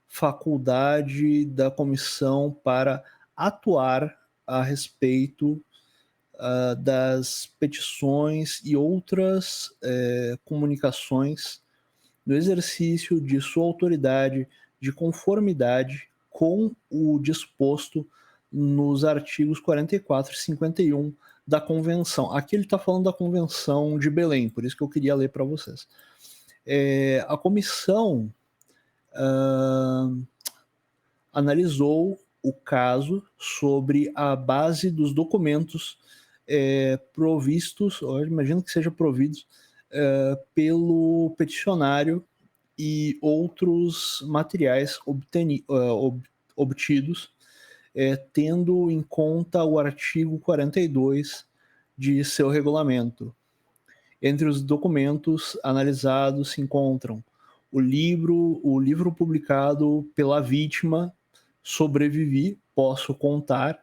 G: faculdade da comissão para atuar a respeito das petições e outras comunicações no exercício de sua autoridade de conformidade com o disposto nos artigos 44 e 51 da Convenção. Aqui ele está falando da Convenção de Belém, por isso que eu queria ler para vocês. A comissão analisou o caso sobre a base dos documentos provistos, ou imagino que sejam providos, pelo peticionário e outros materiais obtidos, tendo em conta o artigo 42 de seu regulamento. Entre os documentos analisados se encontram o livro publicado pela vítima Sobrevivi, Posso Contar,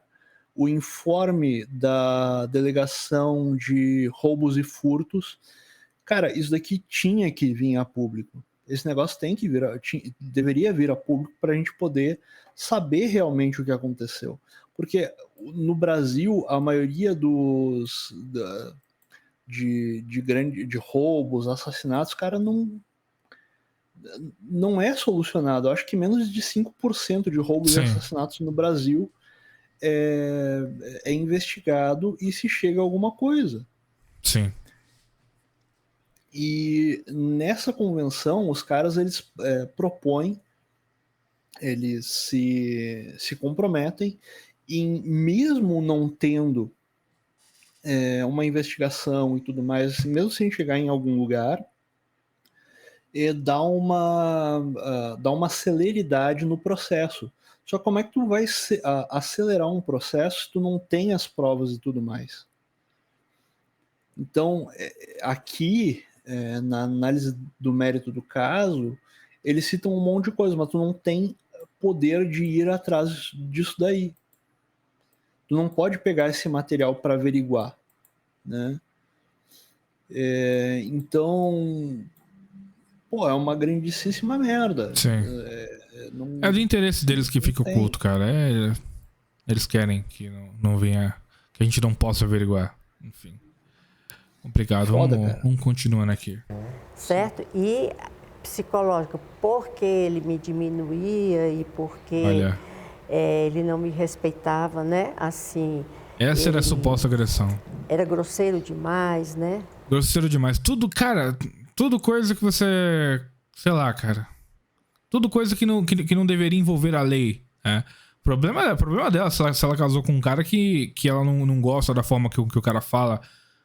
G: o informe da Delegação de Roubos e Furtos. Cara, isso daqui tinha que vir a público. Esse negócio deveria vir a público para a gente poder saber realmente o que aconteceu. Porque no Brasil, a maioria de roubos, assassinatos, cara, não é solucionado. Eu acho que menos de 5% de roubos e assassinatos no Brasil é investigado e se chega a alguma coisa.
F: Sim.
G: E nessa convenção, os caras eles propõem, eles se comprometem em, mesmo não tendo uma investigação e tudo mais, assim, mesmo sem chegar em algum lugar, dá uma celeridade no processo. Só como é que tu vai acelerar um processo se tu não tem as provas e tudo mais? Então, aqui, na análise do mérito do caso, eles citam um monte de coisa, mas tu não tem poder de ir atrás disso daí. Tu não pode pegar esse material para averiguar, né? Então, pô, é uma grandíssima merda.
F: Sim. É do interesse deles que fica oculto, cara. Eles querem que não venha, que a gente não possa averiguar. Enfim. Complicado. Vamos continuando aqui.
A: Certo? E psicológico, porque ele me diminuía e porque ele não me respeitava, né? Assim.
F: Essa era a suposta agressão.
A: Era grosseiro demais, né?
F: Grosseiro demais. Tudo, cara, tudo coisa que você... Sei lá, cara. Tudo coisa que não deveria envolver a lei. O problema dela, se ela casou com um cara que ela não gosta da forma que o cara fala,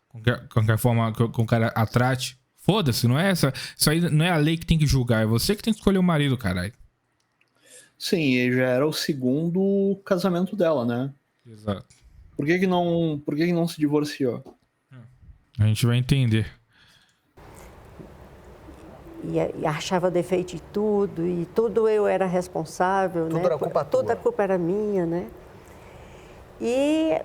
F: com a forma que o cara a trate. Foda-se, não é essa. Isso aí não é a lei que tem que julgar, é você que tem que escolher o marido, caralho.
G: Sim, e já era o segundo casamento dela, né?
F: Exato.
G: Por que não se divorciou?
F: A gente vai entender.
A: E achava defeito em tudo, e tudo eu era responsável,
B: Tudo
A: né?
B: era culpa tua.
A: Toda a culpa era minha, né? E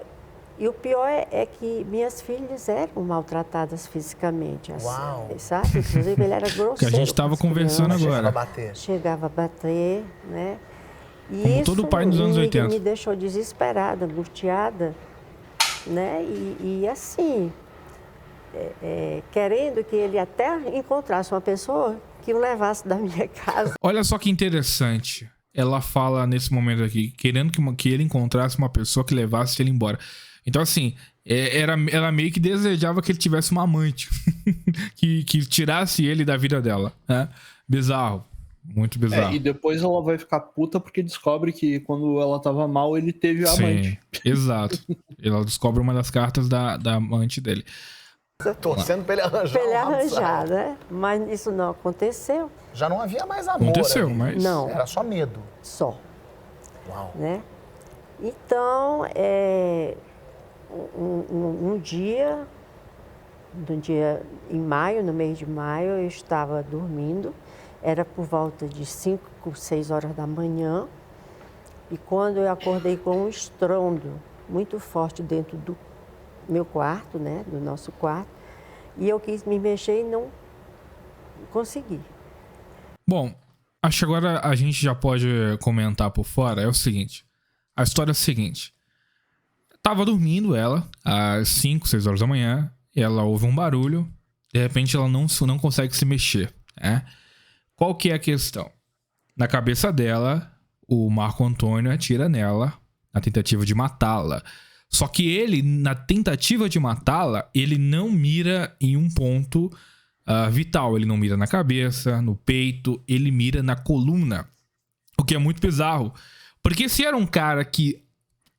A: o pior é que minhas filhas eram maltratadas fisicamente, assim,
B: Uau.
A: sabe? Inclusive ele era grosseiro.
F: Que a gente estava conversando agora.
A: Chegava a bater, né? E
F: Como
A: isso
F: todo pai nos anos 80.
A: me deixou desesperada, angustiada, né? E assim, querendo que ele até encontrasse uma pessoa que o levasse da minha casa.
F: Olha só que interessante. Ela fala nesse momento aqui, querendo que ele encontrasse uma pessoa que levasse ele embora. Então, assim, ela meio que desejava que ele tivesse uma amante que tirasse ele da vida dela, né? Bizarro. Muito bizarro.
G: E depois ela vai ficar puta porque descobre que quando ela tava mal, ele teve a amante.
F: Exato. Ela descobre uma das cartas da amante dele.
B: Torcendo pra ele arranjar.
A: Pra ele arranjar, né? Mas isso não aconteceu.
B: Já não havia mais amor.
F: Aconteceu,
B: ali.
F: mas...
A: Não.
B: Era só medo.
A: Só.
B: Uau.
A: Né? Então, um dia em maio, no mês de maio, eu estava dormindo, era por volta de 5, 6 horas da manhã, e quando eu acordei com um estrondo muito forte dentro do meu quarto, né, do nosso quarto, e eu quis me mexer e não consegui.
F: Bom, acho que agora a gente já pode comentar por fora. É o seguinte, a história é a seguinte. Tava dormindo ela, às 5, 6 horas da manhã, e ela ouve um barulho, de repente ela não consegue se mexer, né? Qual que é a questão? Na cabeça dela, o Marco Antônio atira nela na tentativa de matá-la. Só que ele, na tentativa de matá-la, ele não mira em um ponto vital. Ele não mira na cabeça, no peito, ele mira na coluna. O que é muito bizarro. Porque se era um cara que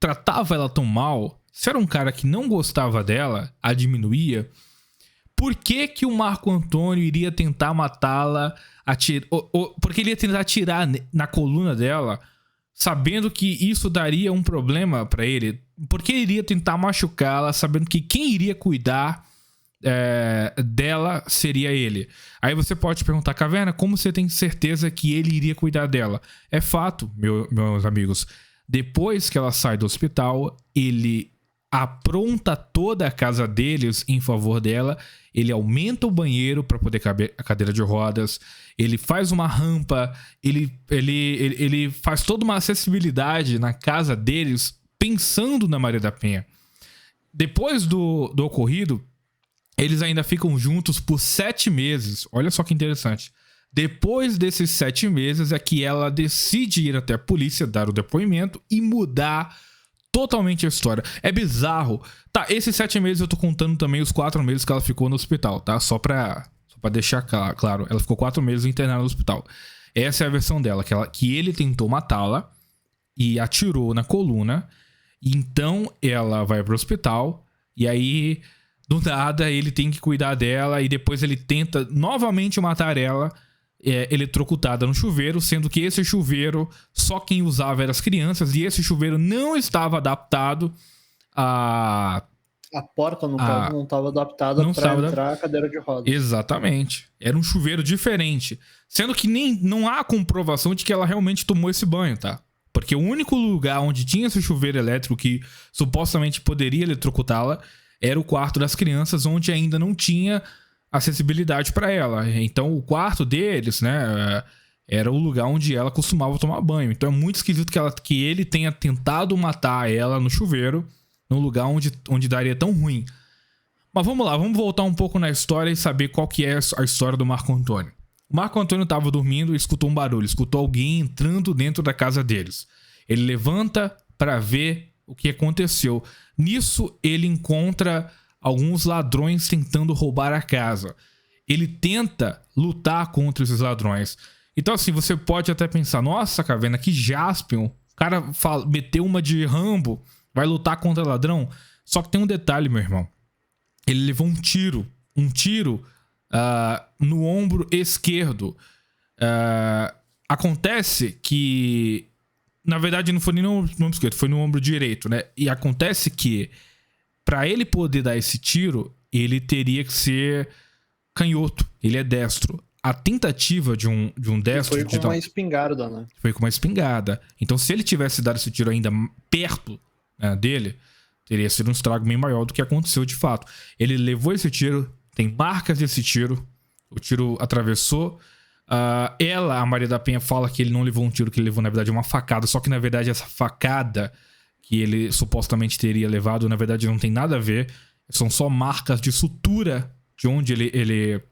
F: tratava ela tão mal, se era um cara que não gostava dela, a diminuía, por que o Marco Antônio iria tentar matá-la, porque ele ia tentar atirar na coluna dela, sabendo que isso daria um problema pra ele? Por que ele iria tentar machucá-la, sabendo que quem iria cuidar dela seria ele? Aí você pode perguntar, Caverna, como você tem certeza que ele iria cuidar dela? É fato, meus amigos. Depois que ela sai do hospital, ele apronta toda a casa deles em favor dela. Ele aumenta o banheiro para poder caber a cadeira de rodas. Ele faz uma rampa. Ele faz toda uma acessibilidade na casa deles, pensando na Maria da Penha. Depois do ocorrido, eles ainda ficam juntos por 7 meses. Olha só que interessante. Depois desses 7 meses é que ela decide ir até a polícia, dar o depoimento e mudar totalmente a história. É bizarro. Tá, esses 7 meses eu tô contando também os 4 meses que ela ficou no hospital, tá? Só pra deixar claro. Ela ficou 4 meses internada no hospital. Essa é a versão dela, que ele tentou matá-la e atirou na coluna. Então ela vai pro hospital e aí, do nada, ele tem que cuidar dela e depois ele tenta novamente matar ela, eletrocutada no chuveiro, sendo que esse chuveiro só quem usava eram as crianças e esse chuveiro não estava adaptado a
G: porta, no caso, não estava adaptada para entrar a cadeira de rodas.
F: Exatamente. Era um chuveiro diferente. Sendo que não há comprovação de que ela realmente tomou esse banho, tá? Porque o único lugar onde tinha esse chuveiro elétrico que supostamente poderia eletrocutá-la era o quarto das crianças, onde ainda não tinha acessibilidade para ela. Então o quarto deles, né, era o lugar onde ela costumava tomar banho. Então é muito esquisito que ele tenha tentado matar ela no chuveiro, num lugar onde daria tão ruim. Mas vamos lá, vamos voltar um pouco na história e saber qual que é a história do Marco Antônio. O Marco Antônio estava dormindo e escutou um barulho, escutou alguém entrando dentro da casa deles. Ele levanta para ver o que aconteceu. Nisso ele encontra alguns ladrões tentando roubar a casa. Ele tenta lutar contra esses ladrões. Então assim, você pode até pensar, nossa, Caverna, que Jaspion O cara meteu uma de Rambo, vai lutar contra ladrão. Só que tem um detalhe, meu irmão. Ele levou um tiro no ombro esquerdo. Acontece que, na verdade, não foi nem no ombro esquerdo, foi no ombro direito, né? E acontece que, pra ele poder dar esse tiro, ele teria que ser canhoto. Ele é destro. A tentativa de um destro...
G: Foi com uma espingarda, né?
F: Foi com uma espingarda. Então, se ele tivesse dado esse tiro ainda perto, né, dele, teria sido um estrago bem maior do que aconteceu de fato. Ele levou esse tiro, tem marcas desse tiro, o tiro atravessou. A Maria da Penha, fala que ele não levou um tiro, que ele levou, na verdade, uma facada. Só que, na verdade, essa facada que ele supostamente teria levado, na verdade, não tem nada a ver. São só marcas de sutura de onde ele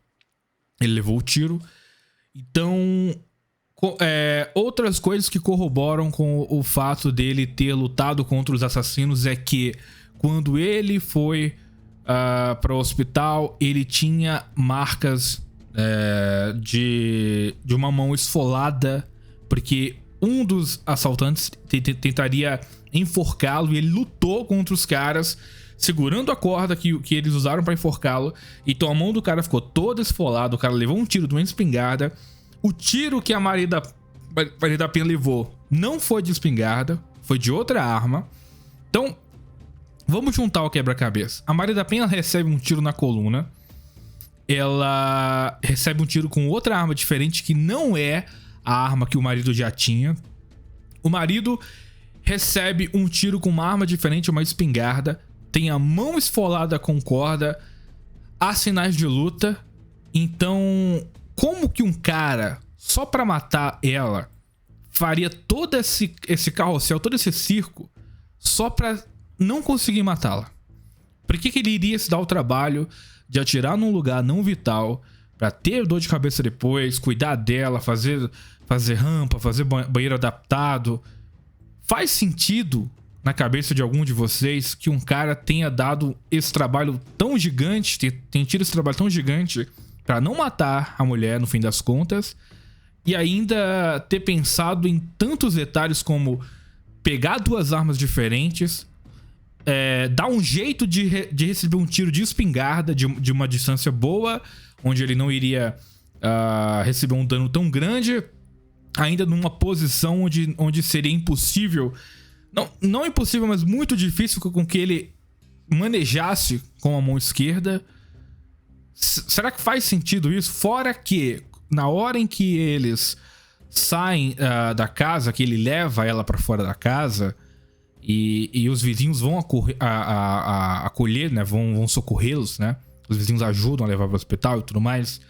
F: levou o tiro. Então, outras coisas que corroboram com o fato dele ter lutado contra os assassinos é que, quando ele foi para o hospital, ele tinha marcas de uma mão esfolada, porque um dos assaltantes tentaria enforcá-lo, e ele lutou contra os caras segurando a corda que eles usaram para enforcá-lo. Então a mão do cara ficou toda esfolada, o cara levou um tiro de uma espingarda. O tiro que a Maria da Penha levou não foi de espingarda, foi de outra arma. Então, vamos juntar o quebra-cabeça. A Maria da Penha recebe um tiro na coluna. Ela recebe um tiro com outra arma diferente, que não é a arma que o marido já tinha. O marido recebe um tiro com uma arma diferente, uma espingarda. Tem a mão esfolada com corda. Há sinais de luta. Então, como que um cara, só pra matar ela, faria todo esse carrossel, todo esse circo, só pra não conseguir matá-la? Por que ele iria se dar o trabalho de atirar num lugar não vital, pra ter dor de cabeça depois, cuidar dela, fazer rampa, fazer banheiro adaptado? Faz sentido na cabeça de algum de vocês que um cara tenha dado esse trabalho tão gigante, tenha tido esse trabalho tão gigante pra não matar a mulher no fim das contas, e ainda ter pensado em tantos detalhes como pegar duas armas diferentes, dar um jeito de receber um tiro de espingarda de uma distância boa, onde ele não iria receber um dano tão grande, ainda numa posição onde seria impossível, não impossível, mas muito difícil com que ele manejasse com a mão esquerda. Será que faz sentido isso? Fora que, na hora em que eles saem da casa, que ele leva ela pra fora da casa, e os vizinhos vão acolher, né? Vão socorrê-los, né? Os vizinhos ajudam a levar pro hospital e tudo mais.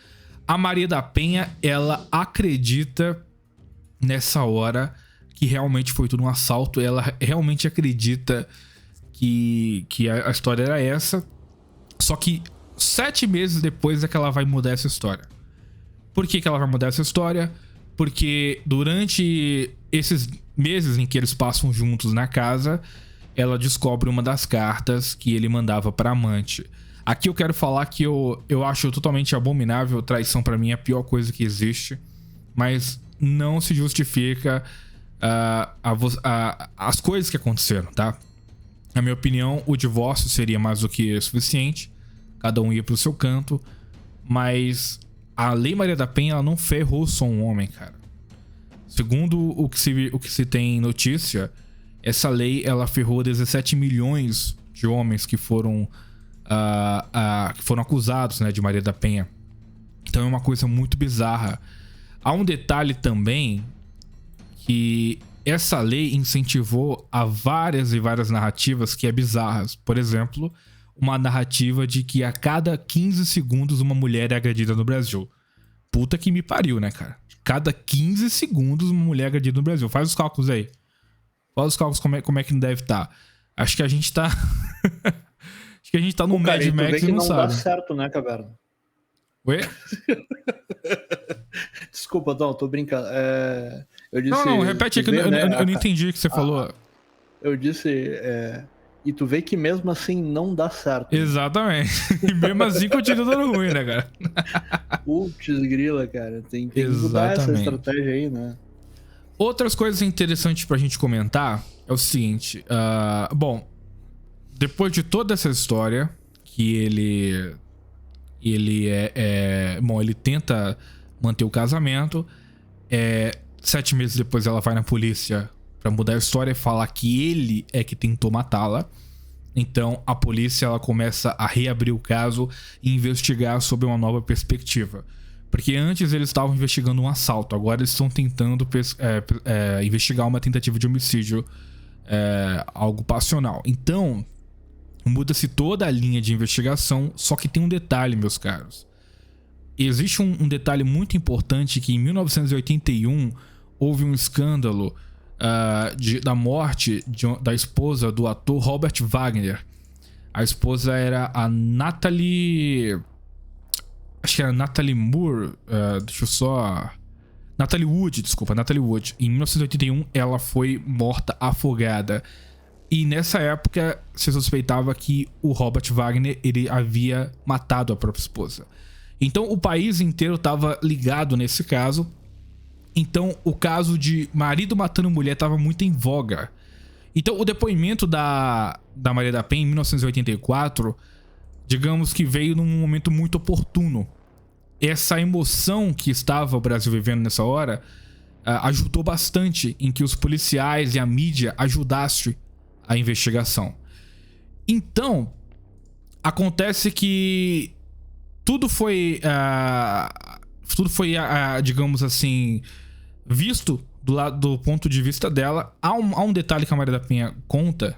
F: A Maria da Penha, ela acredita nessa hora que realmente foi tudo um assalto. Ela realmente acredita que a história era essa. Só que 7 meses depois é que ela vai mudar essa história. Por que ela vai mudar essa história? Porque durante esses meses em que eles passam juntos na casa, ela descobre uma das cartas que ele mandava pra amante. Aqui eu quero falar que eu acho totalmente abominável. Traição pra mim é a pior coisa que existe. Mas não se justifica as coisas que aconteceram, tá? Na minha opinião, o divórcio seria mais do que suficiente. Cada um ia pro seu canto. Mas a Lei Maria da Penha, ela não ferrou só um homem, cara. Segundo o que se tem notícia, essa lei, ela ferrou 17 milhões de homens que foram acusados, né, de Maria da Penha. Então é uma coisa muito bizarra. Há um detalhe também, que essa lei incentivou a várias e várias narrativas que é bizarras. Por exemplo, uma narrativa de que a cada 15 segundos uma mulher é agredida no Brasil. Puta que me pariu, né, cara? Cada 15 segundos uma mulher é agredida no Brasil. Faz os cálculos aí. Faz os cálculos como é que não deve estar. Acho que a gente tá... Acho que a gente tá no Mad Max e não sabe.
G: Não dá certo, né, Caverna?
F: Oi?
G: Desculpa, não, tô brincando. Eu disse,
F: não, repete aqui, eu não entendi o que você falou.
G: Eu disse... E tu vê que mesmo assim não dá certo.
F: Exatamente. E mesmo assim continua dando ruim, né, cara?
G: Putz grila, cara. Tem que mudar essa estratégia aí, né?
F: Outras coisas interessantes pra gente comentar é o seguinte. Bom, depois de toda essa história, que ele bom, ele tenta manter o casamento. 7 meses depois ela vai na polícia pra mudar a história e falar que ele é que tentou matá-la. Então a polícia ela começa a reabrir o caso e investigar sob uma nova perspectiva. Porque antes eles estavam investigando um assalto, agora eles estão tentando investigar uma tentativa de homicídio, algo passional. Então muda-se toda a linha de investigação, só que tem um detalhe, meus caros. Existe um detalhe muito importante, que em 1981 houve um escândalo da morte da esposa do ator Robert Wagner. A esposa era a Natalie... Acho que era Natalie Moore. Natalie Wood, desculpa, Natalie Wood. Em 1981 ela foi morta afogada. E nessa época se suspeitava que o Robert Wagner ele havia matado a própria esposa. Então o país inteiro estava ligado nesse caso. Então o caso de marido matando mulher estava muito em voga. Então o depoimento da Maria da Penha em 1984, digamos que veio num momento muito oportuno. Essa emoção que estava o Brasil vivendo nessa hora ajudou bastante em que os policiais e a mídia ajudassem a investigação. Então acontece que tudo foi digamos assim, visto do ponto de vista dela. Há um detalhe que a Maria da Penha conta,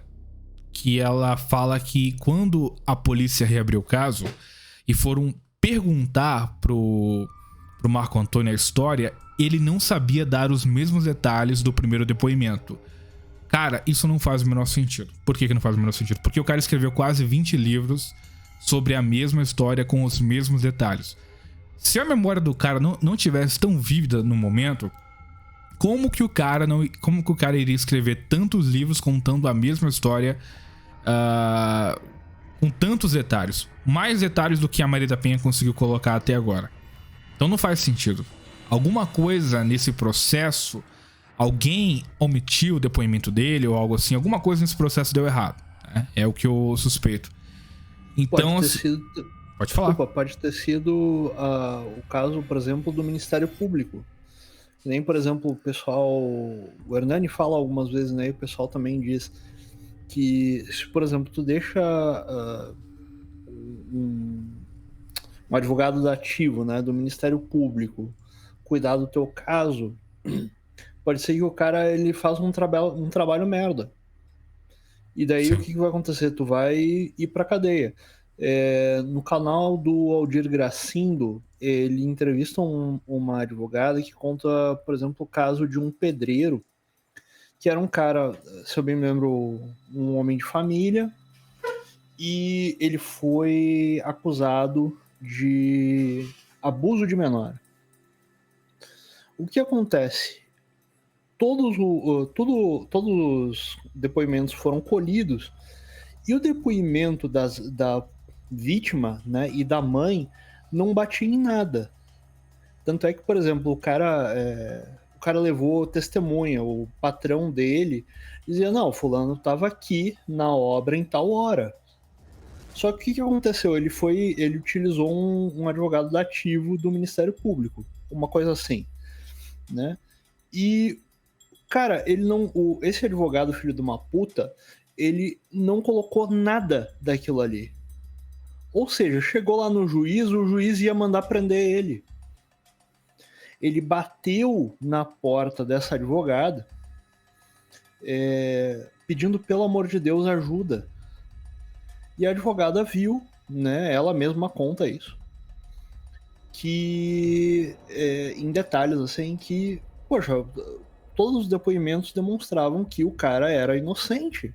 F: que ela fala que quando a polícia reabriu o caso e foram perguntar pro Marco Antônio a história, ele não sabia dar os mesmos detalhes do primeiro depoimento. Cara, isso não faz o menor sentido. Por que não faz o menor sentido? Porque o cara escreveu quase 20 livros sobre a mesma história com os mesmos detalhes. Se a memória do cara não tivesse tão vívida no momento, como que o cara iria escrever tantos livros contando a mesma história com tantos detalhes? Mais detalhes do que a Maria da Penha conseguiu colocar até agora. Então não faz sentido. Alguma coisa nesse processo, alguém omitiu o depoimento dele ou algo assim, alguma coisa nesse processo deu errado, né? É o que eu suspeito. Então, pode falar.
G: Desculpa, pode ter sido o caso, por exemplo, do Ministério Público. Nem, por exemplo, o pessoal... O Hernani fala algumas vezes, né? E o pessoal também diz que, se, por exemplo, tu deixa um advogado da ativo, né, do Ministério Público, cuidar do teu caso, pode ser que o cara ele faz um trabalho merda. E daí o que vai acontecer? Tu vai ir pra cadeia. No canal do Aldir Gracindo, ele entrevista uma advogada que conta, por exemplo, o caso de um pedreiro, que era um cara, se eu bem me lembro, um homem de família, e ele foi acusado de abuso de menor. O que acontece? Todos os depoimentos foram colhidos, e o depoimento da vítima, né, e da mãe não batia em nada. Tanto é que, por exemplo, o cara levou testemunha, o patrão dele dizia, não, fulano estava aqui na obra em tal hora. Só que o que aconteceu? Ele utilizou um advogado da ativo do Ministério Público, uma coisa assim, né? E, cara, esse advogado, filho de uma puta, ele não colocou nada daquilo ali. Ou seja, chegou lá no juiz, o juiz ia mandar prender ele. Ele bateu na porta dessa advogada, pedindo, pelo amor de Deus, ajuda. E a advogada viu, né, ela mesma conta isso, que em detalhes assim, que, poxa, todos os depoimentos demonstravam que o cara era inocente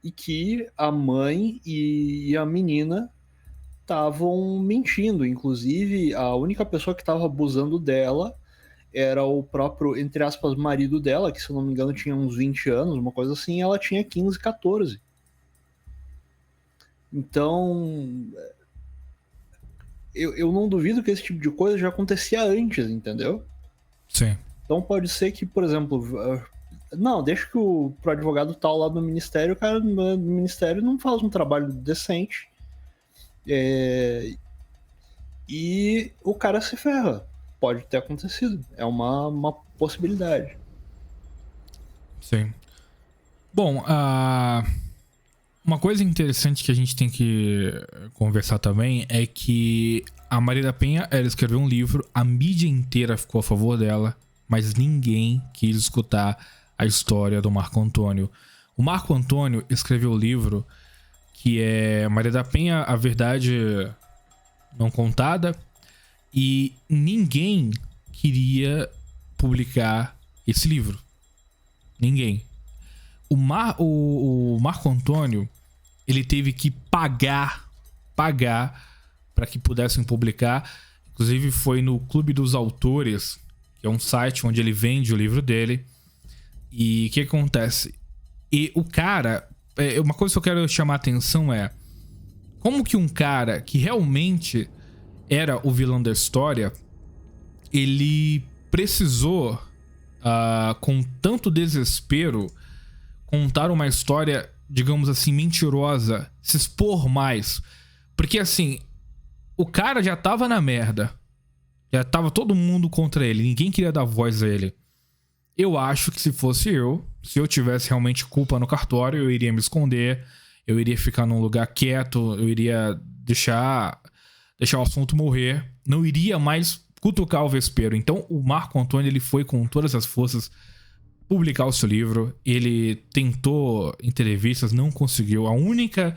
G: e que a mãe e a menina estavam mentindo. Inclusive, a única pessoa que estava abusando dela era o próprio, entre aspas, marido dela, que, se eu não me engano, tinha uns 20 anos, uma coisa assim, e ela tinha 15, 14. Então, eu não duvido que esse tipo de coisa já acontecia antes, entendeu?
F: Sim.
G: Então pode ser que, por exemplo, não, deixa que pro advogado tal lá do ministério, o cara do ministério não faz um trabalho decente. E o cara se ferra. Pode ter acontecido. É uma possibilidade.
F: Sim. Bom, uma coisa interessante que a gente tem que conversar também é que a Maria da Penha, ela escreveu um livro, a mídia inteira ficou a favor dela, mas ninguém quis escutar a história do Marco Antônio. O Marco Antônio escreveu o livro que é Maria da Penha, a Verdade Não Contada, e ninguém queria publicar esse livro. Ninguém. O Marco Antônio, ele teve que pagar para que pudessem publicar. Inclusive foi no Clube dos Autores, que é um site onde ele vende o livro dele. E o que acontece? E o cara, uma coisa que eu quero chamar a atenção é como que um cara que realmente era o vilão da história, ele precisou, com tanto desespero, contar uma história, digamos assim, mentirosa, se expor mais. Porque assim, o cara já tava na merda. Já tava todo mundo contra ele. Ninguém queria dar voz a ele. Eu acho que se fosse se eu tivesse realmente culpa no cartório, eu iria me esconder. Eu iria ficar num lugar quieto. Eu iria deixar o assunto morrer. Não iria mais cutucar o vespeiro. Então o Marco Antônio, ele foi com todas as forças publicar o seu livro. Ele tentou entrevistas, não conseguiu. A única...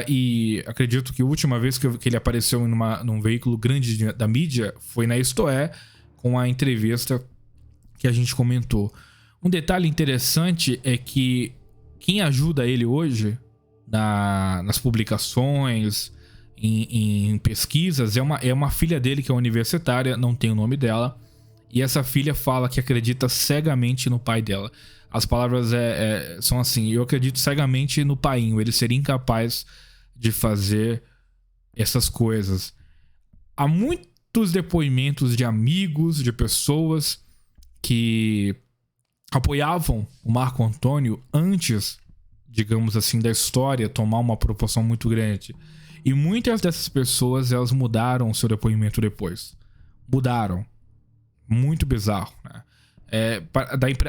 F: e acredito que a última vez que ele apareceu num veículo grande da mídia foi na Isto É, com a entrevista que a gente comentou. Um detalhe interessante é que quem ajuda ele hoje nas publicações, em pesquisas, é uma filha dele que é universitária, não tem o nome dela, e essa filha fala que acredita cegamente no pai dela. As palavras são assim: eu acredito cegamente no painho, ele seria incapaz de fazer essas coisas. Há muitos depoimentos de amigos, de pessoas que apoiavam o Marco Antônio antes, digamos assim, da história tomar uma proporção muito grande. E muitas dessas pessoas, elas mudaram o seu depoimento depois. Mudaram. Muito bizarro, né?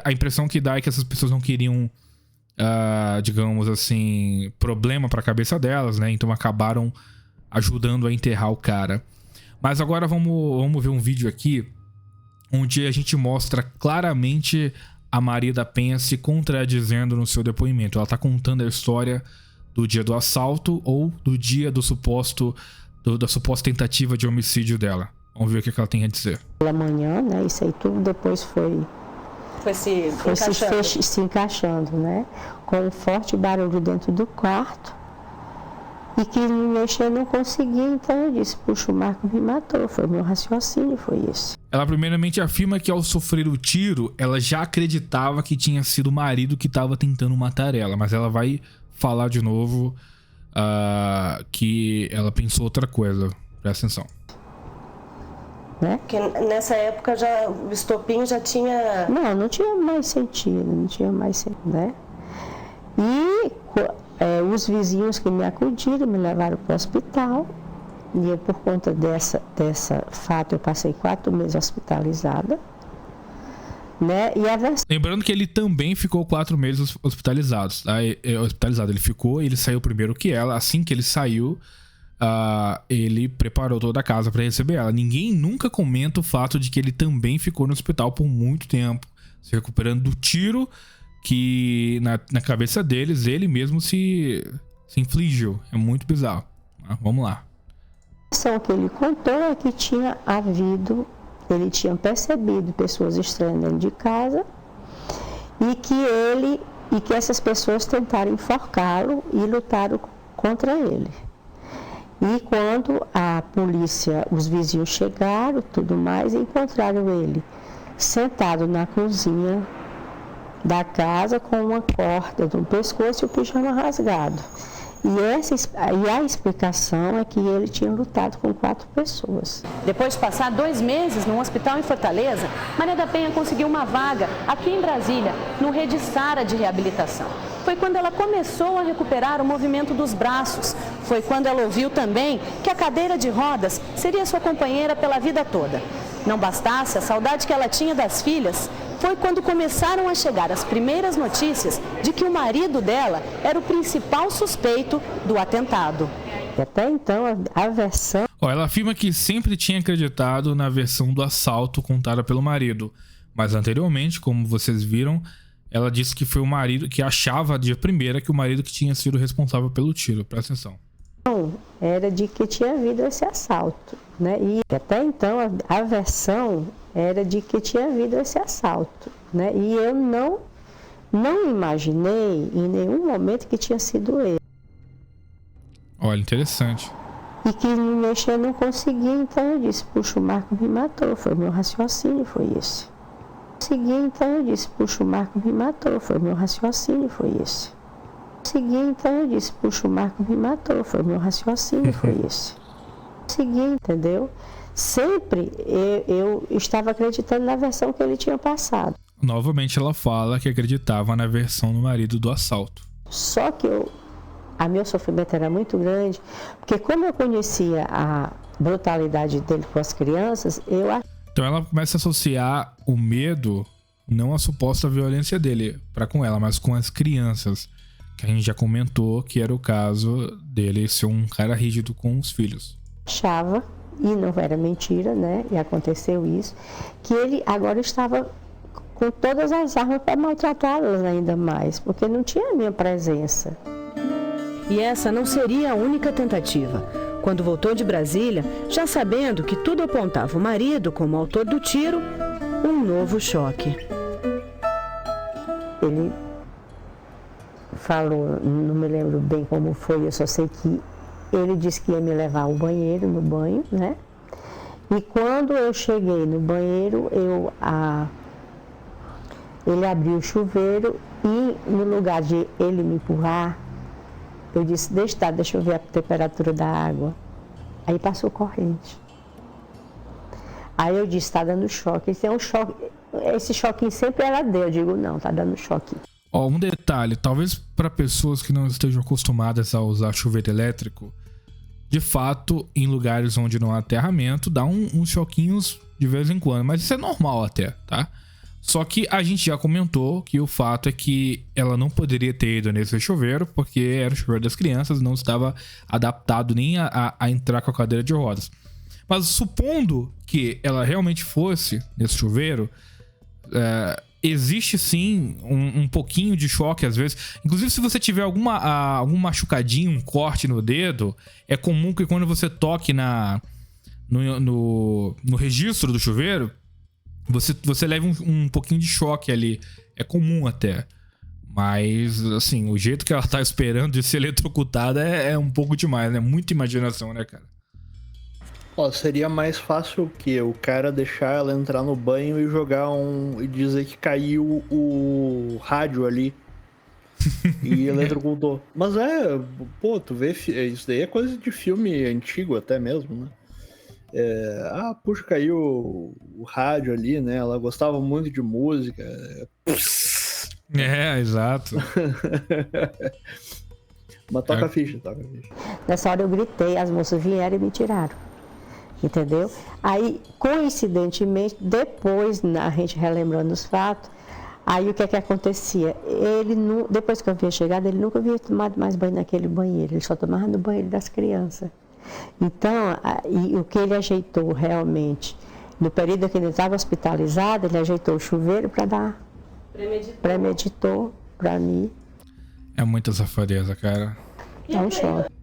F: A impressão que dá é que essas pessoas não queriam, digamos assim, problema pra cabeça delas, né? Então acabaram ajudando a enterrar o cara. Mas agora vamos ver um vídeo aqui onde a gente mostra claramente a Maria da Penha se contradizendo no seu depoimento. Ela tá contando a história do dia do assalto ou do dia da suposta tentativa de homicídio dela. Vamos ver o que ela tem a dizer. Pela
A: manhã, né? Isso aí tudo depois foi se encaixando, né? Com um forte barulho dentro do quarto. E que me mexer não conseguia, então eu disse: puxa, o Marco me matou. Foi o meu raciocínio, foi isso.
F: Ela primeiramente afirma que ao sofrer o tiro, ela já acreditava que tinha sido o marido que estava tentando matar ela. Mas ela vai falar de novo que ela pensou outra coisa. Presta atenção.
A: Né? Porque nessa época o estopim já tinha... Não tinha mais sentido, né? E os vizinhos que me acudiram me levaram para o hospital. E por conta dessa fato, eu passei 4 meses hospitalizada. Né?
F: Lembrando que ele também ficou 4 meses hospitalizado. Ele ficou, ele saiu primeiro que ela. Assim que ele saiu, ele preparou toda a casa para receber ela. Ninguém nunca comenta o fato de que ele também ficou no hospital por muito tempo, se recuperando do tiro que na cabeça deles, ele mesmo se infligiu. É muito bizarro. Vamos lá.
A: A versão que ele contou é que ele tinha percebido pessoas estranhas dentro de casa e que essas pessoas tentaram enforcá-lo e lutaram contra ele. E quando a polícia, os vizinhos chegaram, tudo mais, encontraram ele sentado na cozinha da casa com uma corda no pescoço e o pijama rasgado. E a explicação é que ele tinha lutado com 4 pessoas.
H: Depois de passar 2 meses num hospital em Fortaleza, Maria da Penha conseguiu uma vaga aqui em Brasília, no Rede Sara de Reabilitação. Foi quando ela começou a recuperar o movimento dos braços. Foi quando ela ouviu também que a cadeira de rodas seria sua companheira pela vida toda. Não bastasse a saudade que ela tinha das filhas, foi quando começaram a chegar as primeiras notícias de que o marido dela era o principal suspeito do atentado.
A: Até então, a versão...
F: Ela afirma que sempre tinha acreditado na versão do assalto contada pelo marido, mas anteriormente, como vocês viram, ela disse que foi o marido que achava de primeira que o marido que tinha sido responsável pelo tiro. Presta atenção.
A: Era de que tinha havido esse assalto, né? E até então a versão era de que tinha havido esse assalto, né? E eu não imaginei em nenhum momento que tinha sido ele.
F: Olha, interessante.
A: E que me mexer eu não conseguia, então eu disse, puxa, o Marco me matou, foi meu raciocínio, foi esse. Então eu disse, puxa, o Marco me matou, foi meu raciocínio, foi esse. Então eu disse, puxa, o Marco me matou, foi meu raciocínio, foi esse. Entendeu? Sempre eu estava acreditando na versão que ele tinha passado.
F: Novamente ela fala que acreditava na versão do marido do assalto.
A: Só que meu sofrimento era muito grande, porque como eu conhecia a brutalidade dele com as crianças,
F: Então ela começa a associar o medo, não a suposta violência dele para com ela, mas com as crianças. Que a gente já comentou que era o caso dele ser um cara rígido com os filhos.
A: Achava, e não era mentira, né? E aconteceu isso, que ele agora estava com todas as armas para maltratá-las ainda mais, porque não tinha a minha presença.
H: E essa não seria a única tentativa. Quando voltou de Brasília, já sabendo que tudo apontava o marido como autor do tiro, um novo choque.
A: Ele falou, não me lembro bem como foi, eu só sei que ele disse que ia me levar ao banheiro, no banho, né? E quando eu cheguei no banheiro, ele abriu o chuveiro e no lugar de ele me empurrar, eu disse, deixa eu ver a temperatura da água. Aí passou corrente. Aí eu disse, está dando choque. Esse é um choque, esse choquinho sempre ela deu. Eu digo, não, está dando choque.
F: Um detalhe, talvez para pessoas que não estejam acostumadas a usar chuveiro elétrico, de fato, em lugares onde não há aterramento, dá uns choquinhos de vez em quando, mas isso é normal até, tá? Só que a gente já comentou que o fato é que ela não poderia ter ido nesse chuveiro, porque era o chuveiro das crianças, não estava adaptado nem a entrar com a cadeira de rodas. Mas supondo que ela realmente fosse nesse chuveiro, existe sim um pouquinho de choque às vezes. Inclusive, se você tiver algum machucadinho, um corte no dedo, é comum que quando você toque no registro do chuveiro, você leve um pouquinho de choque ali. É comum até. Mas, assim, o jeito que ela tá esperando de ser eletrocutada é um pouco demais, né? Muita imaginação, né, cara?
G: Seria mais fácil que o cara deixar ela entrar no banho e jogar e dizer que caiu o rádio ali e eletrocutou. Mas tu vê, isso daí é coisa de filme antigo até mesmo, né? Puxa, caiu o rádio ali, né? Ela gostava muito de música.
F: Exato.
G: Mas toca a ficha.
A: Nessa hora eu gritei, as moças vieram e me tiraram. Entendeu? Aí, coincidentemente, depois, a gente relembrando os fatos, aí o que acontecia? Depois que eu havia chegado, ele nunca havia tomado mais banho naquele banheiro, ele só tomava no banheiro das crianças. Então, o que ele ajeitou realmente, no período que ele estava hospitalizado, ele ajeitou o chuveiro para dar premeditou para mim.
F: É muita safadeza, cara.
A: É um choque.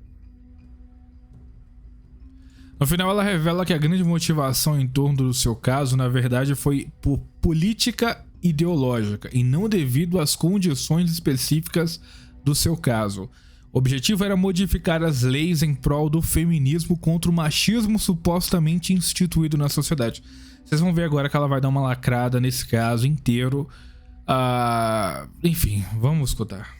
F: No final, ela revela que a grande motivação em torno do seu caso, na verdade, foi por política ideológica e não devido às condições específicas do seu caso. O objetivo era modificar as leis em prol do feminismo contra o machismo supostamente instituído na sociedade. Vocês vão ver agora que ela vai dar uma lacrada nesse caso inteiro. Enfim, vamos escutar.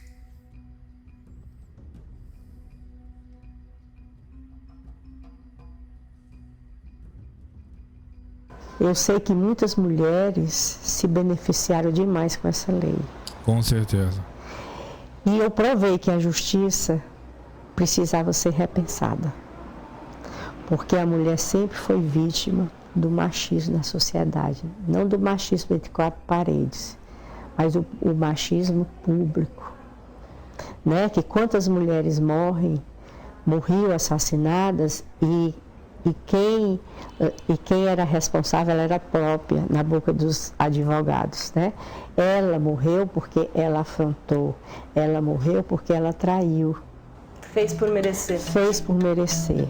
A: Eu sei que muitas mulheres se beneficiaram demais com essa lei.
F: Com certeza.
A: E eu provei que a justiça precisava ser repensada. Porque a mulher sempre foi vítima do machismo na sociedade. Não do machismo entre quatro paredes, mas o machismo público. Né? Que quantas mulheres morriam assassinadas e quem era responsável ela era própria, na boca dos advogados. Né? Ela morreu porque ela afrontou, ela morreu porque ela traiu.
H: Fez por merecer.
A: Fez por merecer.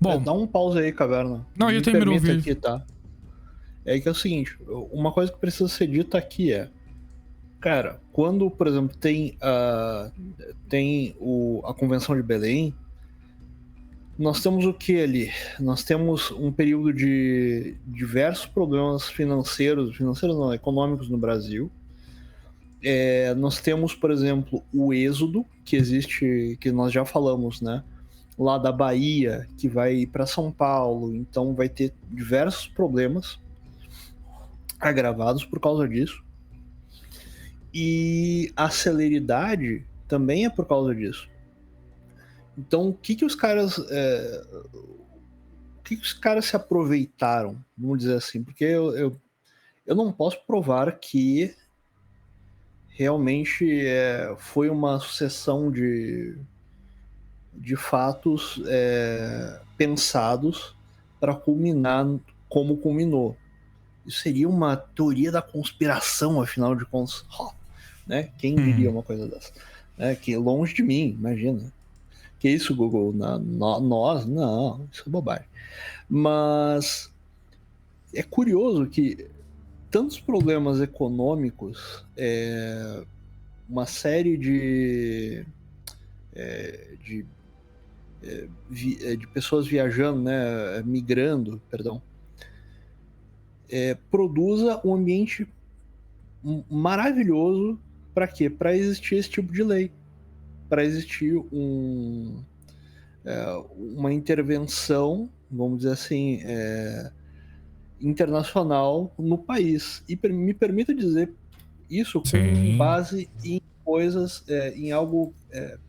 G: Bom, dá um pause aí, Caverna.
F: Não, eu termino o vídeo.
G: Aqui, tá? É que é o seguinte, uma coisa que precisa ser dita aqui é, cara, quando, por exemplo, tem a Convenção de Belém, nós temos o que ali? Nós temos um período de diversos problemas financeiros não, econômicos no Brasil. Nós temos, por exemplo, o êxodo, que existe, que nós já falamos, né? Lá da Bahia, que vai para São Paulo, então vai ter diversos problemas agravados por causa disso. E a celeridade também é por causa disso. Então, o que os caras se aproveitaram, vamos dizer assim, porque eu não posso provar que realmente foi uma sucessão de fatos pensados para culminar como culminou. Isso seria uma teoria da conspiração, afinal de contas. Né? Quem diria uma coisa dessa? Que longe de mim, imagina. Que isso, Google? Nós? Não, isso é bobagem. Mas é curioso que tantos problemas econômicos, uma série de pessoas viajando, né, migrando, perdão, produza um ambiente maravilhoso para quê? Para existir esse tipo de lei, para existir uma intervenção, vamos dizer assim, internacional no país. E me permita dizer isso com base em coisas, em algo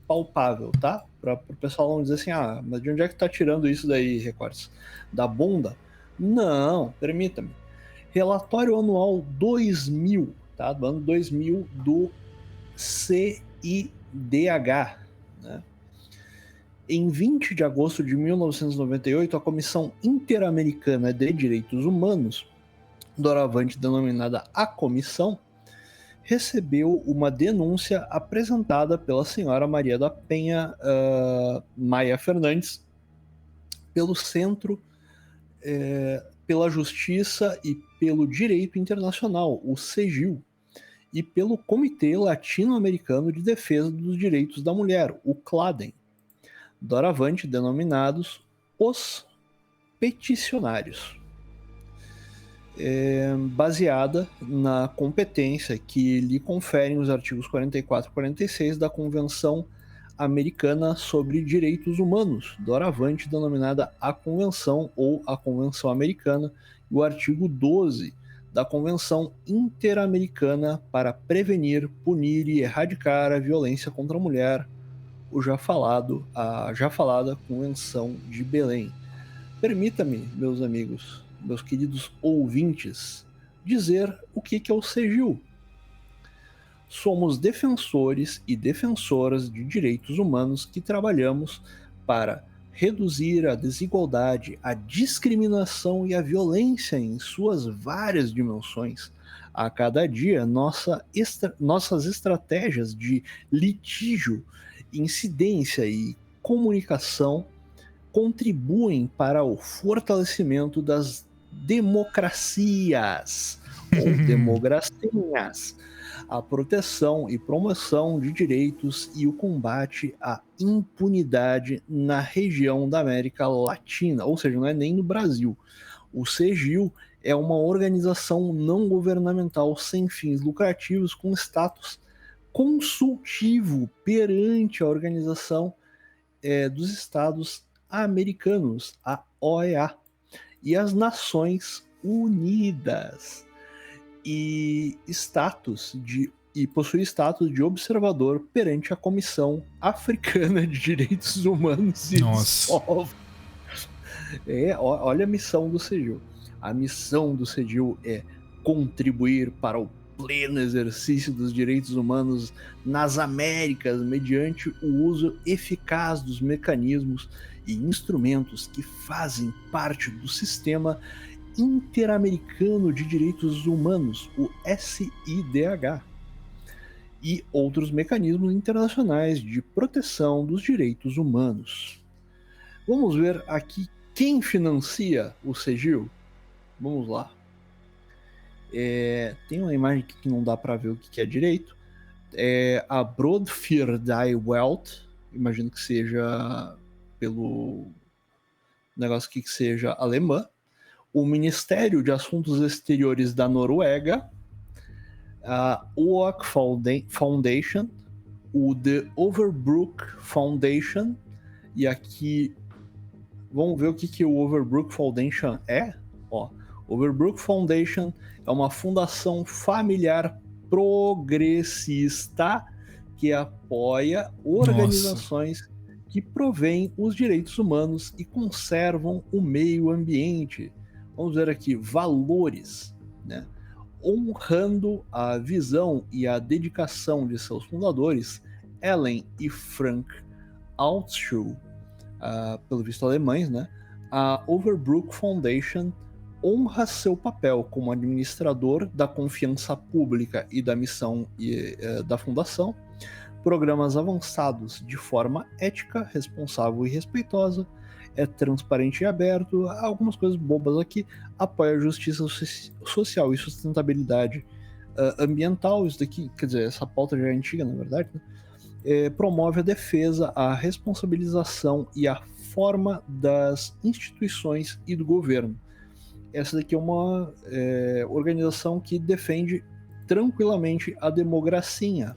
G: palpável, tá? Para o pessoal não dizer assim, mas de onde é que tá tirando isso daí, Recortes? Da bunda? Não, permita-me. Relatório anual 2000, tá? Do ano 2000 do CIDH, né? Em 20 de agosto de 1998, a Comissão Interamericana de Direitos Humanos, doravante denominada a Comissão, recebeu uma denúncia apresentada pela senhora Maria da Penha Maia Fernandes pelo Centro pela Justiça e pelo Direito Internacional, o CEGIL, e pelo Comitê Latino-Americano de Defesa dos Direitos da Mulher, o CLADEM, doravante denominados os peticionários. Baseada na competência que lhe conferem os artigos 44 e 46 da Convenção Americana sobre Direitos Humanos, doravante denominada a Convenção ou a Convenção Americana, e o artigo 12 da Convenção Interamericana para Prevenir, Punir e Erradicar a Violência contra a Mulher, a já falada Convenção de Belém. Permita-me, meus amigos, meus queridos ouvintes, dizer o que é o CEGIL. Somos defensores e defensoras de direitos humanos que trabalhamos para reduzir a desigualdade, a discriminação e a violência em suas várias dimensões. A cada dia, nossas estratégias de litígio, incidência e comunicação contribuem para o fortalecimento das democracias ou democracinhas, a proteção e promoção de direitos e o combate à impunidade na região da América Latina, ou seja, não é nem no Brasil. O CEGIL é uma organização não governamental sem fins lucrativos com status consultivo perante a Organização dos Estados Americanos, a OEA, e as nações Unidas e possui status de observador perante a Comissão Africana de Direitos Humanos e Povos. Olha a missão do CEGIL. A missão do CEGIL é contribuir para o pleno exercício dos direitos humanos nas Américas mediante o uso eficaz dos mecanismos e instrumentos que fazem parte do Sistema Interamericano de Direitos Humanos, o SIDH, e outros mecanismos internacionais de proteção dos direitos humanos. Vamos ver aqui quem financia o CEGIL. Vamos lá. Tem uma imagem aqui que não dá para ver o que é direito. A Broadfirdy Wealth, imagino que seja pelo negócio aqui que seja alemã. O Ministério de Assuntos Exteriores da Noruega, a Oak Foundation, o The Overbrook Foundation, e aqui vamos ver o que o Overbrook Foundation é. Overbrook Foundation é uma fundação familiar progressista que apoia organizações que provêm os direitos humanos e conservam o meio ambiente. Vamos ver aqui, valores, né? Honrando a visão e a dedicação de seus fundadores, Ellen e Frank Altschuh, pelo visto alemães, né? A Overbrook Foundation honra seu papel como administrador da confiança pública e da missão da fundação, programas avançados de forma ética, responsável e respeitosa, é transparente e aberto, algumas coisas bobas aqui, apoia a justiça social e sustentabilidade ambiental, isso daqui, quer dizer, essa pauta já é antiga, na verdade, né? Promove a defesa, a responsabilização e a forma das instituições e do governo. Essa daqui é uma organização que defende tranquilamente a democracia.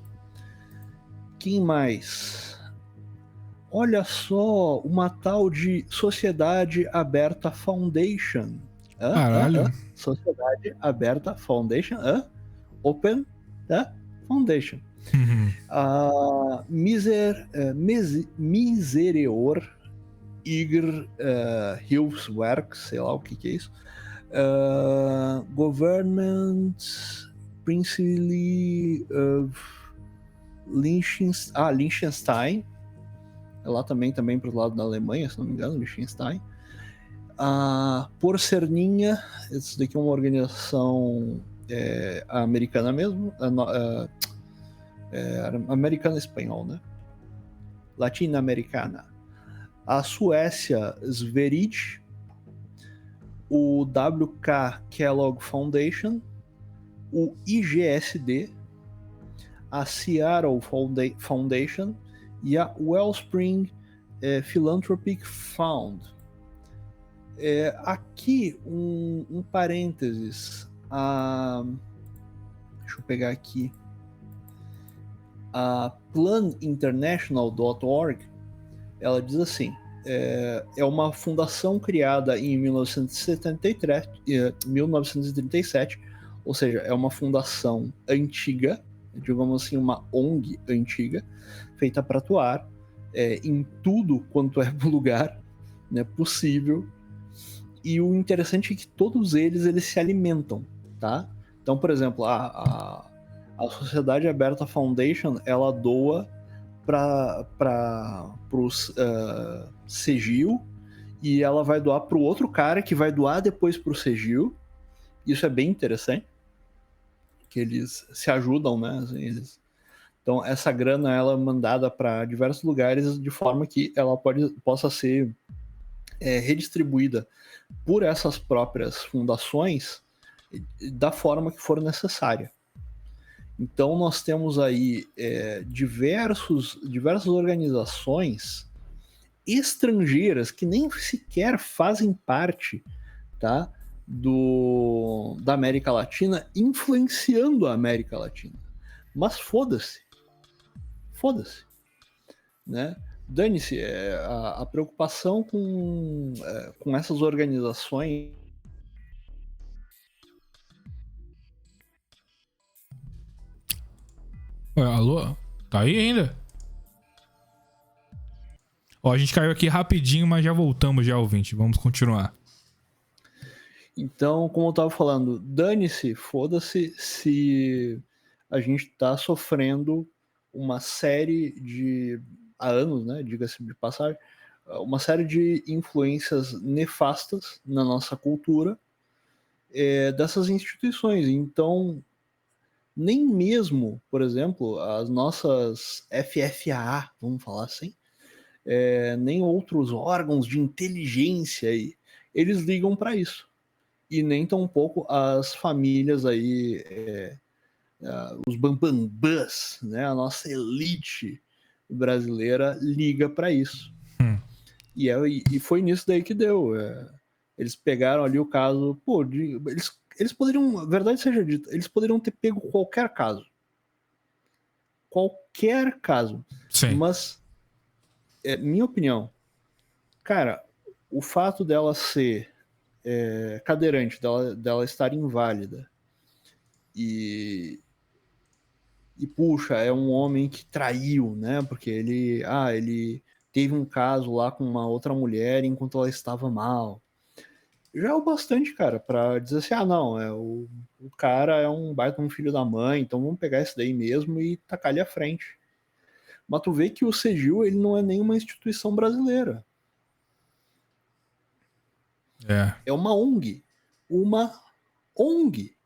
G: Quem mais? Olha só, uma tal de Sociedade Aberta Foundation.
F: Caralho.
G: Sociedade Aberta Foundation. Open Foundation. A Misereor Igr Hilfswerk, sei lá o que é isso. Government Principally of Liechtenstein. Lá também para o lado da Alemanha, se não me engano, Liechtenstein. A Porcerninha, isso daqui é uma organização americana mesmo, americana espanhol, né? Latino-americana. A Suécia Sverige, o WK Kellogg Foundation, o IGSD, a Seattle Foundation e a Wellspring Philanthropic Fund. Aqui um parênteses. Deixa eu pegar aqui. A planinternational.org, ela diz assim, é uma fundação criada em 1937, ou seja, é uma fundação antiga, digamos assim, uma ONG antiga, feita para atuar em tudo quanto é lugar, né, possível. E o interessante é que todos eles se alimentam, tá? Então, por exemplo, a Sociedade Aberta Foundation, ela doa para os CEGIL, e ela vai doar para o outro cara que vai doar depois para o CEGIL. Isso é bem interessante, que eles se ajudam, né? Assim, então, essa grana ela é mandada para diversos lugares de forma que ela possa ser redistribuída por essas próprias fundações da forma que for necessária. Então nós temos aí diversas organizações estrangeiras que nem sequer fazem parte, tá, da América Latina, influenciando a América Latina. Mas foda-se, né? Dane-se, a preocupação com essas organizações
F: Ué, alô? Tá aí ainda? Ó, a gente caiu aqui rapidinho, mas já voltamos já, ouvinte. Vamos continuar.
G: Então, como eu tava falando, dane-se, foda-se se a gente tá sofrendo uma série de... há anos, né, diga-se de passagem, uma série de influências nefastas na nossa cultura dessas instituições. Então, nem mesmo, por exemplo, as nossas FFAA, vamos falar assim, nem outros órgãos de inteligência aí, eles ligam para isso. E nem tampouco as famílias aí, os bambambãs, né, a nossa elite brasileira liga para isso. E foi nisso daí que deu. Eles pegaram ali o caso, eles poderiam, verdade seja dita, eles poderiam ter pego qualquer caso. Qualquer caso.
F: Sim.
G: Mas, minha opinião, cara, o fato dela ser cadeirante, dela estar inválida e puxa, é um homem que traiu, né? Porque ele teve um caso lá com uma outra mulher enquanto ela estava mal. Já é o bastante, cara, pra dizer assim, não, o cara é um baita um filho da mãe, então vamos pegar esse daí mesmo e tacar ele à frente. Mas tu vê que o CEGIL, ele não é nenhuma instituição brasileira. É uma ONG. Uma ONG.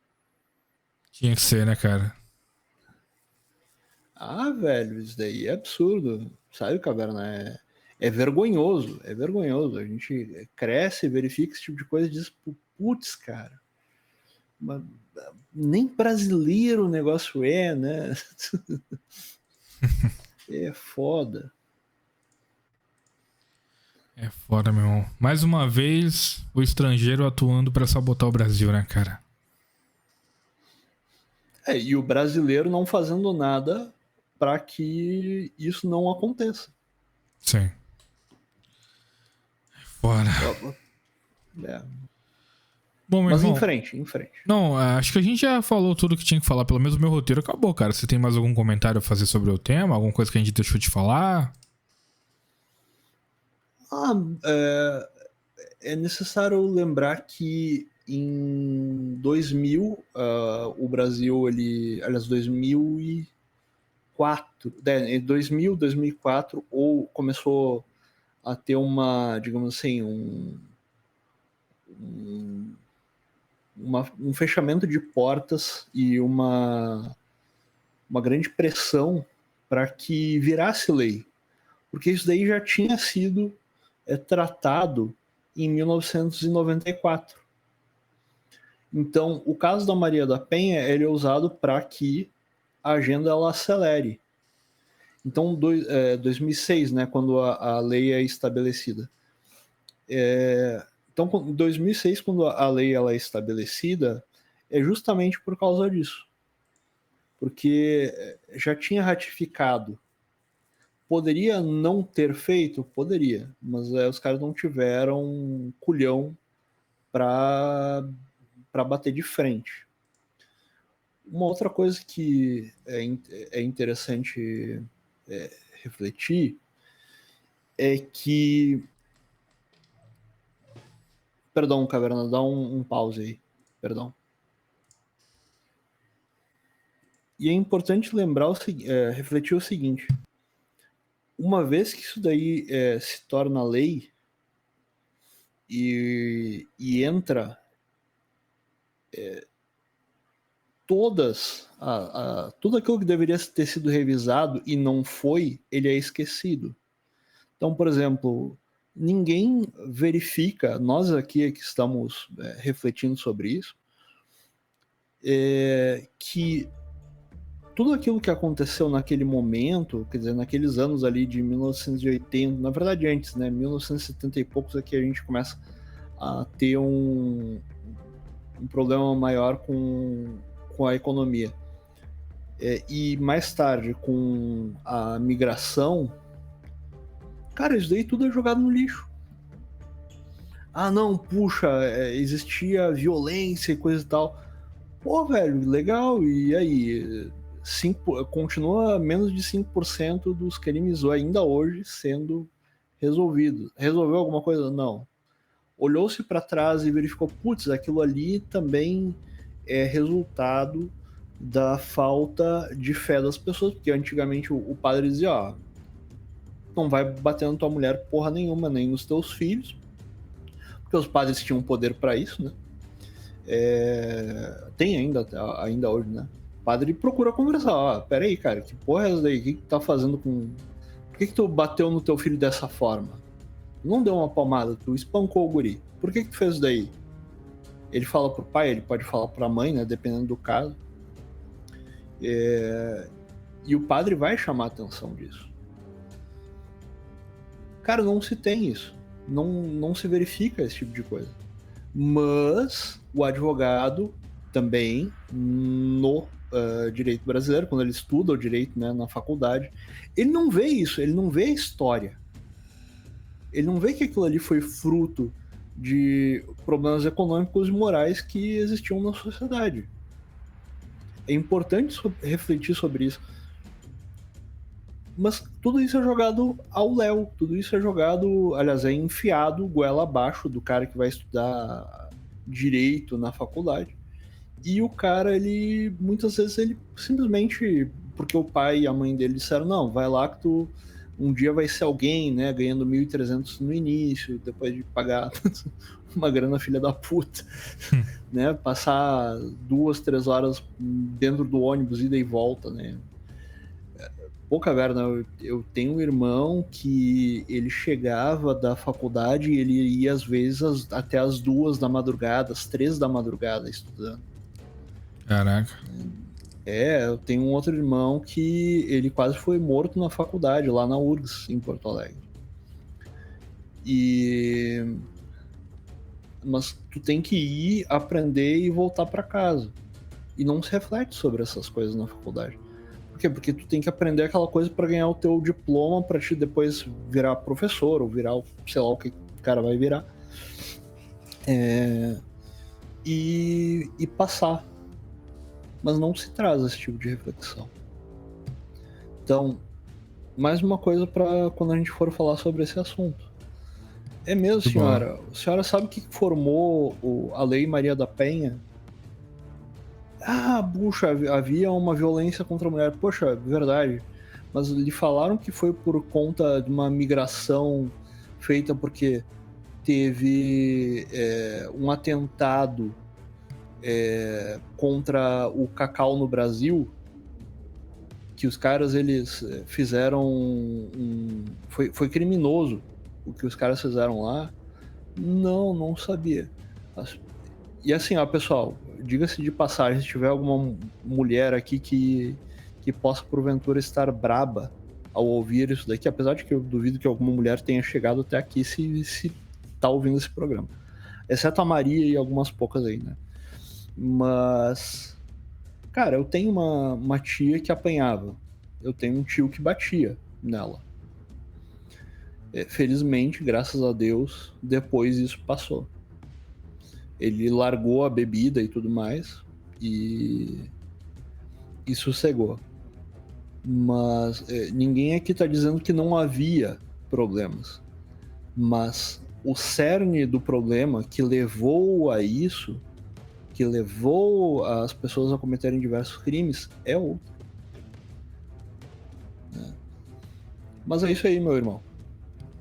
F: Tinha que ser, né, cara?
G: Velho, isso daí é absurdo. Sabe, Caverna? É vergonhoso. É vergonhoso. A gente cresce, verifica esse tipo de coisa e diz, putz, cara. Mas nem brasileiro o negócio né? É foda.
F: É foda, meu irmão. Mais uma vez, o estrangeiro atuando pra sabotar o Brasil, né, cara?
G: E o brasileiro não fazendo nada para que isso não aconteça.
F: Sim. Foda. Bom, meu
G: Mas
F: irmão,
G: em frente.
F: Não, acho que a gente já falou tudo que tinha que falar. Pelo menos o meu roteiro acabou, cara. Você tem mais algum comentário a fazer sobre o tema? Alguma coisa que a gente deixou de falar?
G: É necessário lembrar que em 2000, o Brasil, aliás, 2004, em 2000, 2004, ou começou a ter uma, digamos assim, um fechamento de portas e uma grande pressão para que virasse lei. Porque isso daí já tinha sido tratado em 1994. Então, o caso da Maria da Penha ele é usado para que a agenda ela acelere. Então, 2006, né, quando a lei é estabelecida. Então, em 2006, quando a lei ela é estabelecida, é justamente por causa disso. Porque já tinha ratificado. Poderia não ter feito? Poderia. Mas os caras não tiveram culhão para bater de frente. Uma outra coisa que é interessante refletir é que... Perdão, Caverna, dá um pause aí. Perdão. E é importante lembrar, refletir o seguinte. Uma vez que isso daí se torna lei e entra tudo aquilo que deveria ter sido revisado e não foi, ele é esquecido. Então, por exemplo, ninguém verifica, nós aqui que estamos refletindo sobre isso, que tudo aquilo que aconteceu naquele momento, quer dizer, naqueles anos ali de 1980, na verdade antes, né, 1970 e poucos, é que a gente começa a ter um problema maior com a economia. E mais tarde, com a migração, cara, isso daí tudo é jogado no lixo. Não, puxa, existia violência e coisa e tal. Pô, velho, legal, e aí... continua menos de 5% dos crimes ainda hoje sendo resolvidos. Resolveu alguma coisa? Não. Olhou-se para trás e verificou, putz, aquilo ali também é resultado da falta de fé das pessoas, porque antigamente o padre dizia, ó, não vai bater na tua mulher porra nenhuma, nem nos teus filhos, porque os padres tinham poder para isso, né? Tem ainda hoje, né? O padre procura conversar, ó, peraí, cara, que porra é essa daí? O que tu tá fazendo com... Por que tu bateu no teu filho dessa forma? Não deu uma palmada, tu espancou o guri. Por que tu fez isso daí? Ele fala pro pai, ele pode falar pra mãe, né? Dependendo do caso. E o padre vai chamar a atenção disso. Cara, não se tem isso. Não se verifica esse tipo de coisa. Mas o advogado também, no direito brasileiro, quando ele estuda o direito, né, na faculdade, ele não vê isso, ele não vê a história. Ele não vê que aquilo ali foi fruto de problemas econômicos e morais que existiam na sociedade. É importante refletir sobre isso. Mas tudo isso é jogado ao léu, tudo isso é jogado, aliás, é enfiado goela abaixo do cara que vai estudar direito na faculdade. E o cara, ele, muitas vezes, ele simplesmente, porque o pai e a mãe dele disseram, não, vai lá que tu um dia vai ser alguém, né, ganhando 1.300 no início, depois de pagar uma grana filha da puta, né, passar 2-3 horas dentro do ônibus, ida e volta, né. Pouca merda, eu tenho um irmão que ele chegava da faculdade e ele ia às vezes até as 2 da madrugada, às 3 da madrugada estudando.
F: Caraca.
G: Eu tenho um outro irmão que ele quase foi morto na faculdade, lá na URGS, em Porto Alegre. Mas tu tem que ir, aprender e voltar para casa. E não se reflete sobre essas coisas na faculdade. Por quê? Porque tu tem que aprender aquela coisa para ganhar o teu diploma, para te depois virar professor, ou virar, sei lá o que o cara vai virar. E passar. Mas não se traz esse tipo de reflexão. Então, mais uma coisa para quando a gente for falar sobre esse assunto. É mesmo, senhora? Bom. A senhora sabe o que formou a Lei Maria da Penha? Puxa, havia uma violência contra a mulher. Poxa, verdade. Mas lhe falaram que foi por conta de uma migração feita porque teve um atentado contra o cacau no Brasil, que os caras, eles fizeram foi criminoso o que os caras fizeram lá. Não sabia. E assim, pessoal, diga-se de passagem, se tiver alguma mulher aqui que possa porventura estar braba ao ouvir isso daqui, apesar de que eu duvido que alguma mulher tenha chegado até aqui se tá ouvindo esse programa, exceto a Maria e algumas poucas aí, né? Mas, cara, eu tenho uma tia que apanhava. Eu tenho um tio que batia nela. Felizmente, graças a Deus, depois isso passou. Ele largou a bebida e tudo mais e sossegou. Mas ninguém aqui tá dizendo que não havia problemas. Mas o cerne do problema que levou a isso, que levou as pessoas a cometerem diversos crimes, é outro. Mas é isso aí, meu irmão.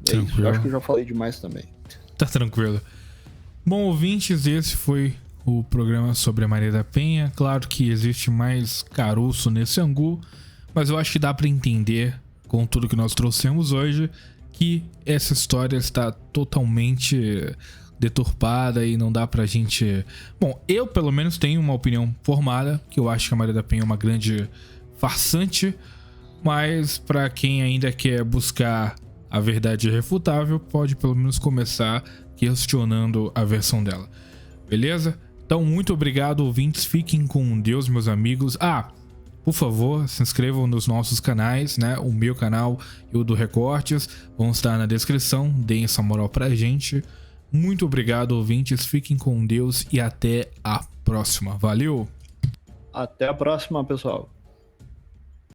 G: Isso. Eu acho que eu já falei demais também.
F: Tá tranquilo. Bom, ouvintes, esse foi o programa sobre a Maria da Penha. Claro que existe mais caroço nesse angu, mas eu acho que dá pra entender, com tudo que nós trouxemos hoje, que essa história está totalmente deturpada e não dá pra gente... Bom, eu pelo menos tenho uma opinião formada, que eu acho que a Maria da Penha é uma grande farsante, mas pra quem ainda quer buscar a verdade irrefutável, pode pelo menos começar questionando a versão dela. Beleza? Então, muito obrigado, ouvintes. Fiquem com Deus, meus amigos. Por favor, se inscrevam nos nossos canais, né? O meu canal e o do Recortes vão estar na descrição. Deem essa moral pra gente. Muito obrigado, ouvintes. Fiquem com Deus e até a próxima. Valeu!
G: Até a próxima, pessoal.